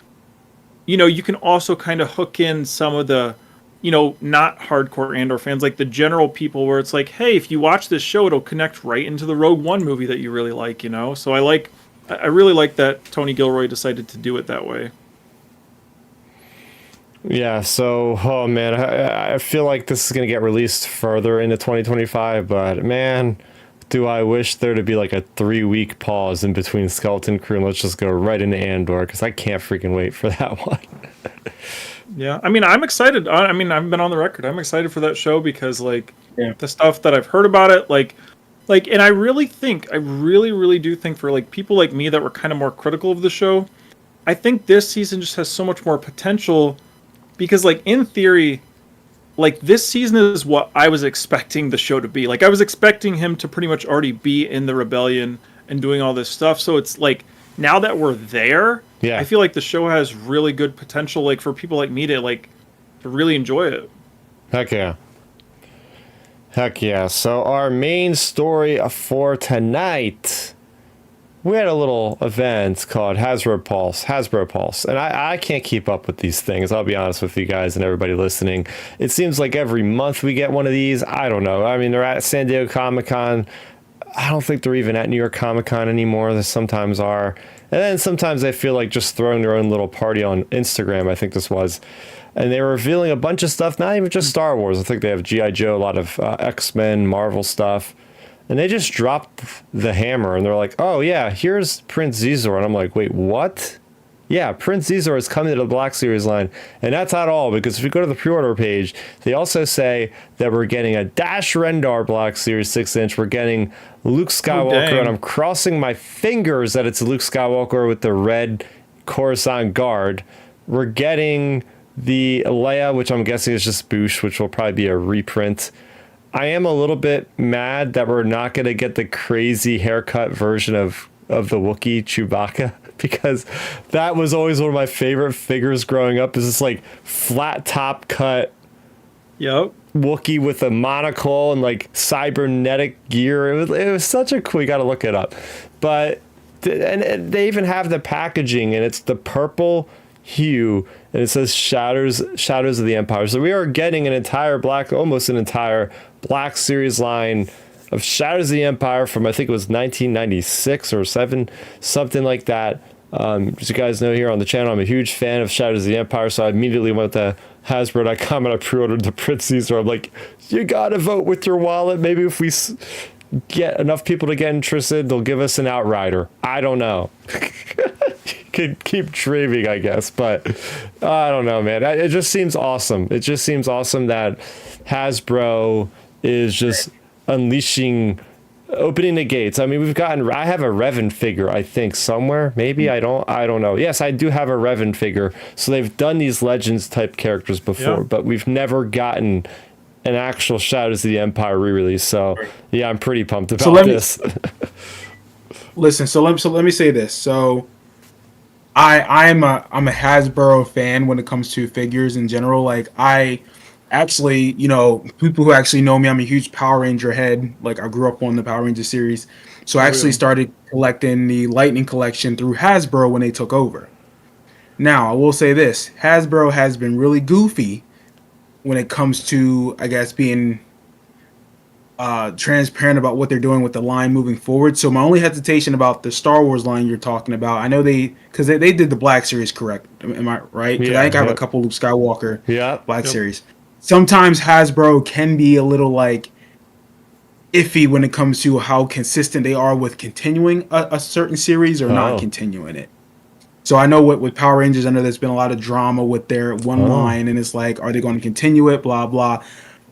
you can also kind of hook in some of the, not hardcore Andor fans, like the general people, where it's like, hey, if you watch this show, it'll connect right into the Rogue One movie that you really like, So I really like that Tony Gilroy decided to do it that way. Yeah, so, oh man, I feel like this is going to get released further into 2025, but man, do I wish there to be like a 3-week pause in between Skeleton Crew, and let's just go right into Andor, because I can't freaking wait for that one. Yeah, I mean, I'm excited. I've been on the record. I'm excited for that show because, like, the stuff that I've heard about it, like, and I really do think for, like, people like me that were kind of more critical of the show, I think this season just has so much more potential. Because, like, in theory, like, this season is what I was expecting the show to be. Like, I was expecting him to pretty much already be in the rebellion and doing all this stuff. So it's like, now that we're there, I feel like the show has really good potential, like, for people like me to really enjoy it. Heck yeah. So our main story for tonight, we had a little event called Hasbro Pulse, and I can't keep up with these things. I'll be honest with you guys and everybody listening. It seems like every month we get one of these. I don't know. I mean, they're at San Diego Comic-Con. I don't think they're even at New York Comic-Con anymore. They sometimes are. And then sometimes they feel like just throwing their own little party on Instagram, I think this was. And they were revealing a bunch of stuff, not even just Star Wars. I think they have G.I. Joe, a lot of X-Men, Marvel stuff. And they just dropped the hammer, and they're like, oh, yeah, here's Prince Xizor. And I'm like, wait, what? Yeah, Prince Xizor is coming to the Black Series line. And that's not all, because if you go to the pre-order page, they also say that we're getting a Dash Rendar Black Series 6-inch. We're getting Luke Skywalker, and I'm crossing my fingers that it's Luke Skywalker with the red Coruscant guard. We're getting the Leia, which I'm guessing is just Boosh, which will probably be a reprint. I am a little bit mad that we're not going to get the crazy haircut version of the Wookiee Chewbacca, because that was always one of my favorite figures growing up, is this like flat top cut Wookiee with a monocle and like cybernetic gear. It was such a cool, you got to look it up. But and they even have the packaging, and it's the purple hue, and it says shadows of the Empire. So we are getting almost an entire Black Series line of Shadows of the Empire from, I think it was 1996 or 7, something like that. As you guys know here on the channel, I'm a huge fan of Shadows of the Empire, so I immediately went to Hasbro.com and I pre-ordered the Prince Xizor. I'm like, you gotta vote with your wallet. Maybe if we get enough people to get interested, they'll give us an Outrider. I don't know. Could keep dreaming, I guess, but I don't know, man. It just seems awesome. It just seems awesome that Hasbro is just opening the gates. I mean, I have a Revan figure, I think, somewhere. Maybe I don't know. Yes, I do have a Revan figure. So they've done these Legends type characters before, but we've never gotten an actual Shadows of the Empire re-release. So yeah, I'm pretty pumped about this. Listen, so let me say this. So I'm a Hasbro fan when it comes to figures in general. Like I actually, people who actually know me, I'm a huge Power Ranger head. Like I grew up on the Power Ranger series. So I actually started collecting the Lightning collection through Hasbro when they took over. Now, I will say this, Hasbro has been really goofy when it comes to, I guess, being transparent about what they're doing with the line moving forward. So my only hesitation about the Star Wars line you're talking about, I know because they did the Black Series correct. Am I right? Because I think I have a couple Luke Skywalker Black Series. Sometimes Hasbro can be a little like iffy when it comes to how consistent they are with continuing a certain series or not continuing it. So I know with Power Rangers, I know there's been a lot of drama with their one line, and it's like, are they going to continue it? Blah blah.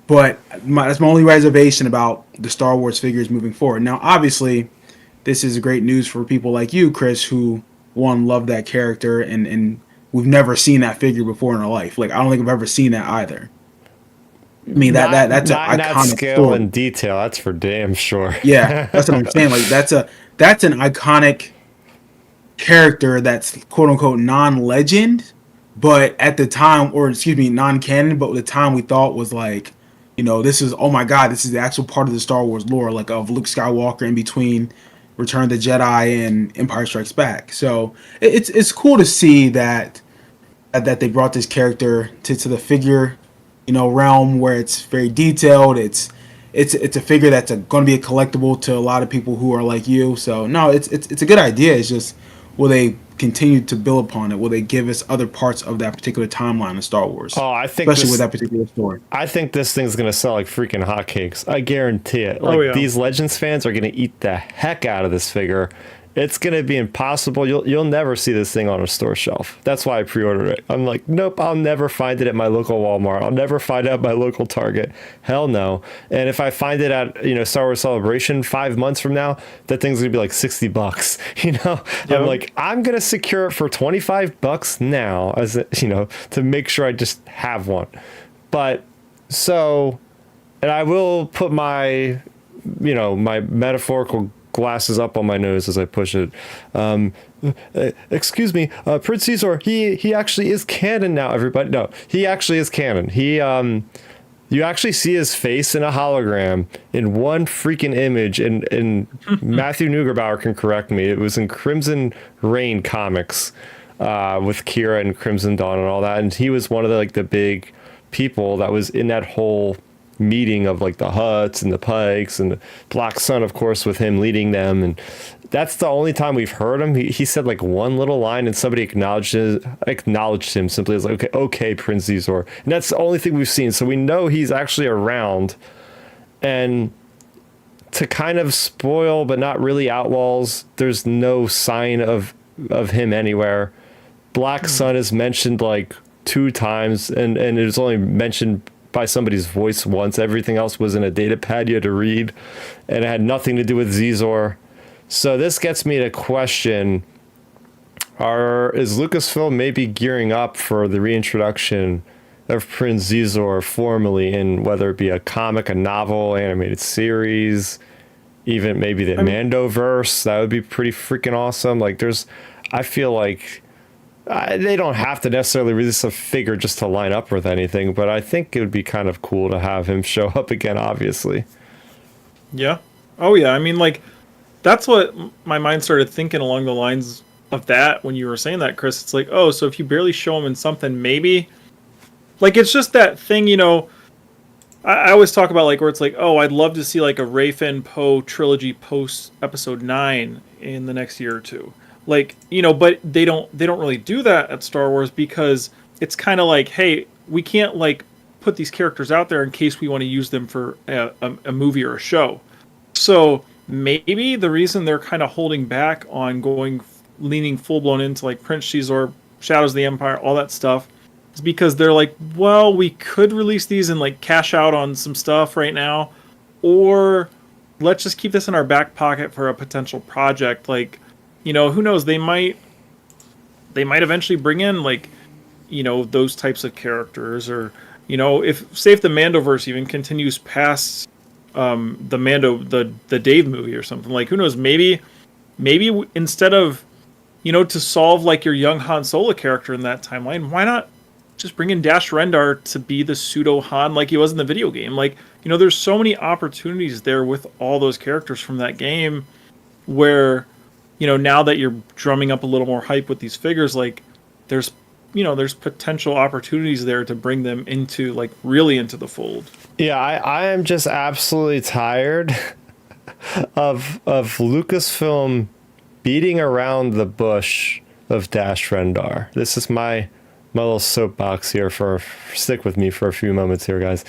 But that's my only reservation about the Star Wars figures moving forward. Now, obviously, this is great news for people like you, Chris, who love that character, and we've never seen that figure before in our life. Like I don't think I've ever seen that either. I mean that's an iconic scale story. and detail. That's for damn sure. Yeah, that's what I'm saying. Like that's an iconic character that's quote unquote non-legend, but at the time, or excuse me, non-canon. But at the time, we thought was like, this is, oh my god, this is the actual part of the Star Wars lore, like of Luke Skywalker in between Return of the Jedi and Empire Strikes Back. So it's cool to see that they brought this character to the figure, realm where it's very detailed. It's a figure that's going to be a collectible to a lot of people who are like you. So no, it's a good idea. It's just, will they continue to build upon it? Will they give us other parts of that particular timeline of Star Wars? Oh, I think especially with that particular story. I think this thing's gonna sell like freaking hotcakes. I guarantee it. Like these Legends fans are gonna eat the heck out of this figure. It's gonna be impossible. You'll never see this thing on a store shelf. That's why I pre-ordered it. I'm like, nope, I'll never find it at my local Walmart. I'll never find it at my local Target. Hell no. And if I find it at Star Wars Celebration 5 months from now, that thing's gonna be like $60. I'm like, I'm gonna secure it for $25 now, to make sure I just have one. But and I will put my my metaphorical glasses up on my nose as I push it. Excuse me, Prince Xizor, he actually is canon now, everybody. No, he actually is canon. He you actually see his face in a hologram in one freaking image, and Matthew Neugebauer can correct me. It was in Crimson Reign comics with Kira and Crimson Dawn and all that, and he was one of the big people that was in that whole meeting of like the Hutts and the Pikes and the Black Sun, of course, with him leading them. And that's the only time we've heard him. He said like one little line, and somebody acknowledged him simply as like, okay, Prince Xizor. And that's the only thing we've seen. So we know he's actually around. And to kind of spoil but not really outlaws, there's no sign of him anywhere. Black Sun is mentioned like 2 times, and it was only mentioned by somebody's voice once. Everything else was in a data pad you had to read, and it had nothing to do with Xizor. So this gets me to question, is Lucasfilm maybe gearing up for the reintroduction of Prince Xizor formally in whether it be a comic, a novel, animated series, even maybe the Mandoverse? That would be pretty freaking awesome. Like I feel like they don't have to necessarily release a figure just to line up with anything, but I think it would be kind of cool to have him show up again, obviously. Yeah. Oh, yeah. I mean, like, that's what my mind started thinking along the lines of that when you were saying that, Chris. It's like, oh, so if you barely show him in something, maybe. Like, it's just that thing, I always talk about, like, where it's like, oh, I'd love to see, like, a Rayfin Poe trilogy post episode 9 in the next year or two. Like, but they don't really do that at Star Wars, because it's kind of like, hey, we can't like put these characters out there in case we want to use them for a movie or a show. So maybe the reason they're kind of holding back on leaning full blown into like Prince Xizor, Shadows of the Empire, all that stuff, is because they're like, well, we could release these and like cash out on some stuff right now, or let's just keep this in our back pocket for a potential project. Like, who knows? They might eventually bring in like, those types of characters, or You know, if the Mandoverse even continues past the Mando, the Dave movie or something, like, who knows, maybe instead of, you know, to solve like your young Han Solo character in that timeline, why not just bring in Dash Rendar to be the pseudo Han like he was in the video game? Like, you know, there's so many opportunities there with all those characters from that game where, you know, now that you're drumming up a little more hype with these figures, like, there's potential opportunities there to bring them into, like, really into the fold. Yeah, I am just absolutely tired of Lucasfilm beating around the bush of Dash Rendar. This is my little soapbox here stick with me for a few moments here, guys.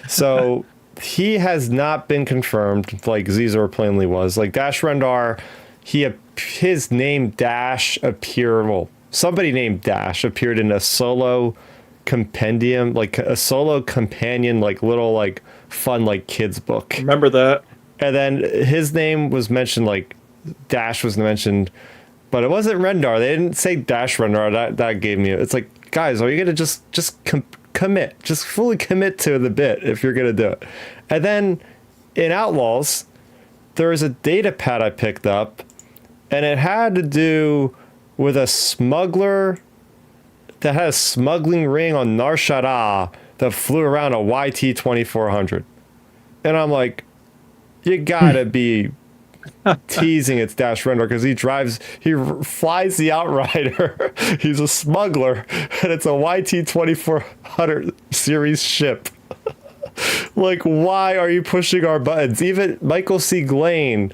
So he has not been confirmed, like Xizor plainly was. Like, Dash Rendar, his name Dash appeared, well, somebody named Dash appeared in a solo compendium, like a solo companion, like little, like, fun, like, kids book. Remember that? And then his name was mentioned, like, Dash was mentioned, but it wasn't Rendar. They didn't say Dash Rendar. That gave me, it's like, guys, are you gonna just commit, just fully commit to the bit if you're gonna do it? And then in Outlaws, there is a data pad I picked up, and it had to do with a smuggler that had a smuggling ring on Nar Shaddaa that flew around a YT-2400. And I'm like, you gotta be teasing it's Dash Rendar, because he flies the Outrider. He's a smuggler, and it's a YT-2400 series ship. Like, why are you pushing our buttons? Even Michael C. Glane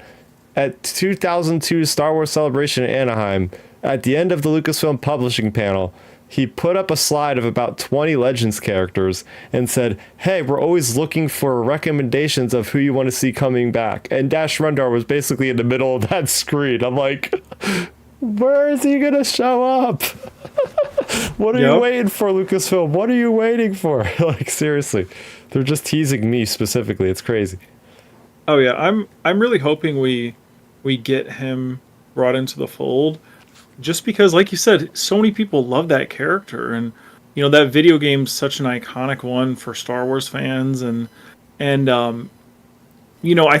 at 2002 Star Wars Celebration in Anaheim, at the end of the Lucasfilm publishing panel, he put up a slide of about 20 Legends characters and said, hey, we're always looking for recommendations of who you want to see coming back. And Dash Rendar was basically in the middle of that screen. I'm like, where is he going to show up? What are you waiting for, Lucasfilm? What are you waiting for? Like, seriously, they're just teasing me specifically. It's crazy. Oh yeah, I'm really hoping we get him brought into the fold. Just because, like you said, so many people love that character, and, you know, that video game's such an iconic one for Star Wars fans, and you know, I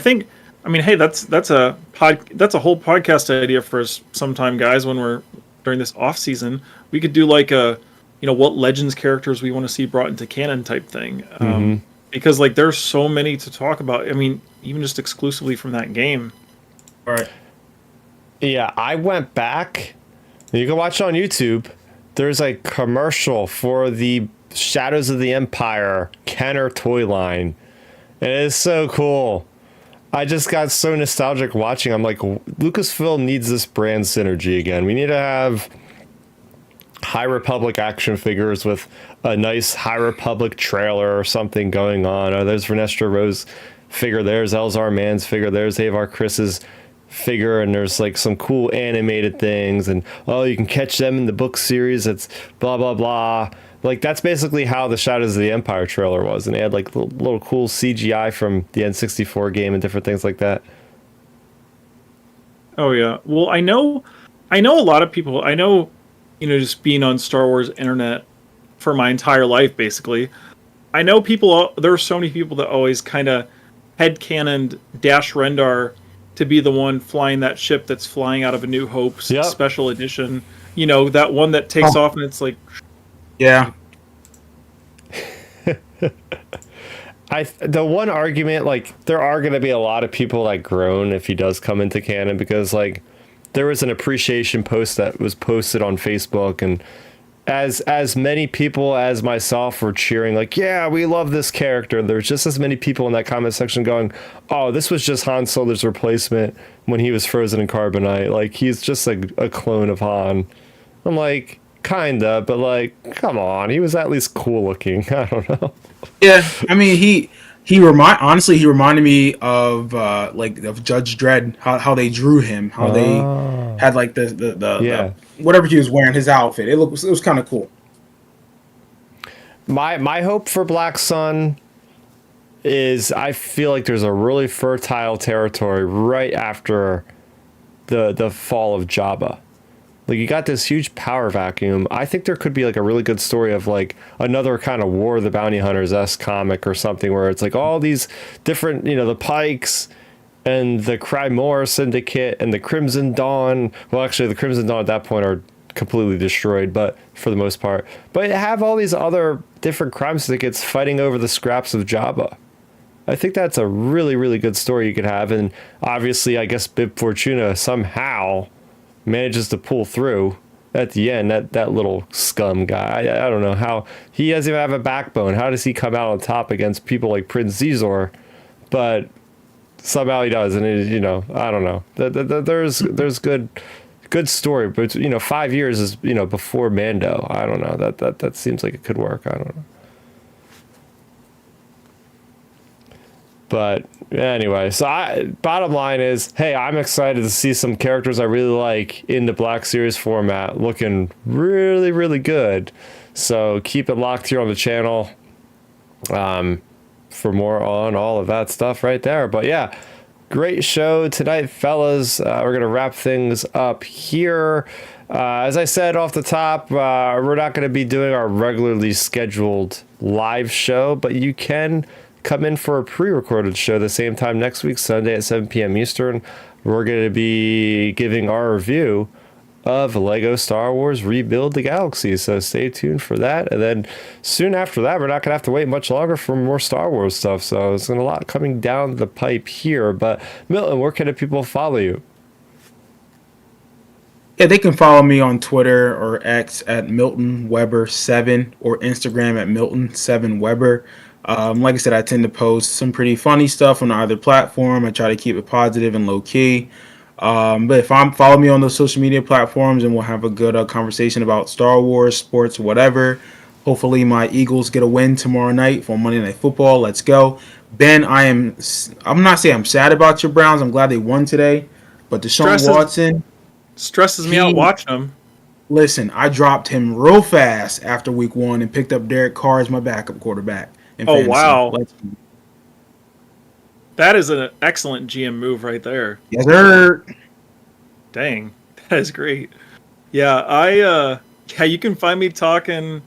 mean, hey, that's a whole podcast idea for us sometime, guys. When we're during this off season, we could do like a, you know, what Legends characters we want to see brought into canon type thing, because, like, there's so many to talk about. I mean, even just exclusively from that game. All right. Yeah, I went back. You can watch it on YouTube. There's a commercial for the Shadows of the Empire Kenner toy line. It is so cool. I just got so nostalgic watching. I'm like, Lucasfilm needs this brand synergy again. We need to have High Republic action figures with a nice High Republic trailer or something going on. Oh, there's Vernestra Rose figure. There's Elzar Mann's figure. There's Avar Chris's figure, and there's like some cool animated things, and oh, you can catch them in the book series. It's blah blah blah. Like, that's basically how the Shadows of the Empire trailer was, and they had like little cool CGI from the N64 game and different things like that. Oh yeah, well, I know a lot of people. I know, you know, just being on Star Wars internet for my entire life, basically, I know people. There are so many people that always kind of headcanoned Dash Rendar to be the one flying that ship that's flying out of A New Hope's special edition. You know, that one that takes off and it's like... Yeah. The one argument, like, there are going to be a lot of people that groan if he does come into canon, because, like, there was an appreciation post that was posted on Facebook, and as many people as myself were cheering, like, yeah, we love this character, there's just as many people in that comment section going, oh, this was just Han Solo's replacement when he was frozen in carbonite. Like, he's just like a clone of Han. I'm like, kinda, but like, come on, he was at least cool looking. I don't know. Yeah, I mean, he reminded me of of Judge Dredd, how they drew him, how they had like the whatever he was wearing, his outfit. It was kind of cool. My hope for Black Sun is, I feel like there's a really fertile territory right after the fall of Jabba. Like, you got this huge power vacuum. I think there could be like a really good story of like another kind of War of the Bounty Hunters-esque comic or something, where it's like all these different, the Pikes and the Crymor Syndicate and the Crimson Dawn. Well, actually, the Crimson Dawn at that point are completely destroyed, but for the most part. But you have all these other different crime syndicates fighting over the scraps of Jabba. I think that's a really, really good story you could have. And obviously, I guess Bib Fortuna somehow manages to pull through at the end. That little scum guy. I don't know how he doesn't even have a backbone. How does he come out on top against people like Prince Xizor? But somehow he does, and I don't know. There's good story, but 5 years is before Mando. I don't know. That seems like it could work. I don't know. But anyway, so bottom line is, hey, I'm excited to see some characters I really like in the Black Series format looking really, really good. So keep it locked here on the channel for more on all of that stuff right there. But yeah, great show tonight, fellas. We're going to wrap things up here. As I said off the top, we're not going to be doing our regularly scheduled live show, but you can come in for a pre-recorded show the same time next week, Sunday at 7 p.m. Eastern. We're going to be giving our review of Lego Star Wars Rebuild the Galaxy, so stay tuned for that. And then soon after that, we're not going to have to wait much longer for more Star Wars stuff, so there's a lot coming down the pipe here. But Milton, where can people follow you? Yeah, they can follow me on Twitter or X at Milton Weber 7 or Instagram at Milton 7 Weber. Like I said, I tend to post some pretty funny stuff on either platform. I try to keep it positive and low key. But follow me on those social media platforms, and we'll have a good conversation about Star Wars, sports, whatever. Hopefully my Eagles get a win tomorrow night for Monday Night Football. Let's go. Ben, I'm not saying I'm sad about your Browns. I'm glad they won today. But Deshaun Watson stresses me out watching them. Listen, I dropped him real fast after week 1 and picked up Derek Carr as my backup quarterback. Oh, wow. That is an excellent GM move right there. Yes, sir. Dang, that is great. Yeah, you can find me talking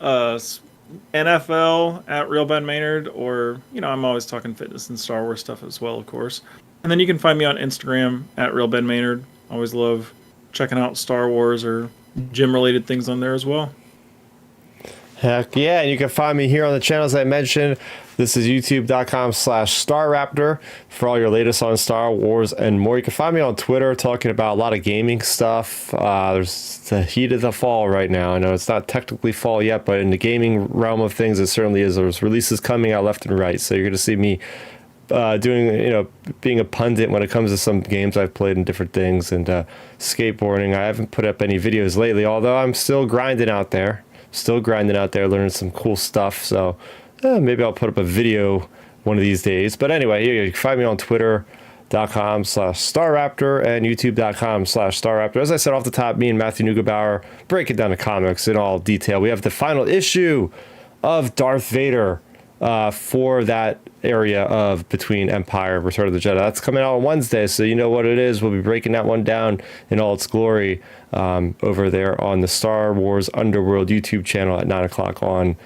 NFL at Real Ben Maynard, or I'm always talking fitness and Star Wars stuff as well, of course. And then you can find me on Instagram at Real Ben Maynard. Always love checking out Star Wars or gym related things on there as well. Heck yeah, and you can find me here on the channels I mentioned. This is youtube.com/Starrapter for all your latest on Star Wars and more. You can find me on Twitter talking about a lot of gaming stuff. There's the heat of the fall right now. I know it's not technically fall yet, but in the gaming realm of things, it certainly is. There's releases coming out left and right, so you're going to see me doing, being a pundit when it comes to some games I've played and different things, and skateboarding. I haven't put up any videos lately, although I'm still grinding out there. Learning some cool stuff. So maybe I'll put up a video one of these days. But anyway, you can find me on Twitter.com/Starrapter and YouTube.com/Starrapter. As I said off the top, me and Matthew Neugebauer breaking down the comics in all detail. We have the final issue of Darth Vader for that area of between Empire and Return of the Jedi. That's coming out on Wednesday, so you know what it is. We'll be breaking that one down in all its glory over there on the Star Wars Underworld YouTube channel at 9 o'clock on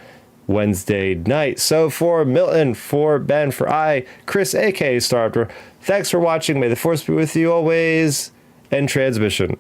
Wednesday night. So for Milton, for Ben, for Chris, aka Starrapter, thanks for watching. May the Force be with you always, and transmission.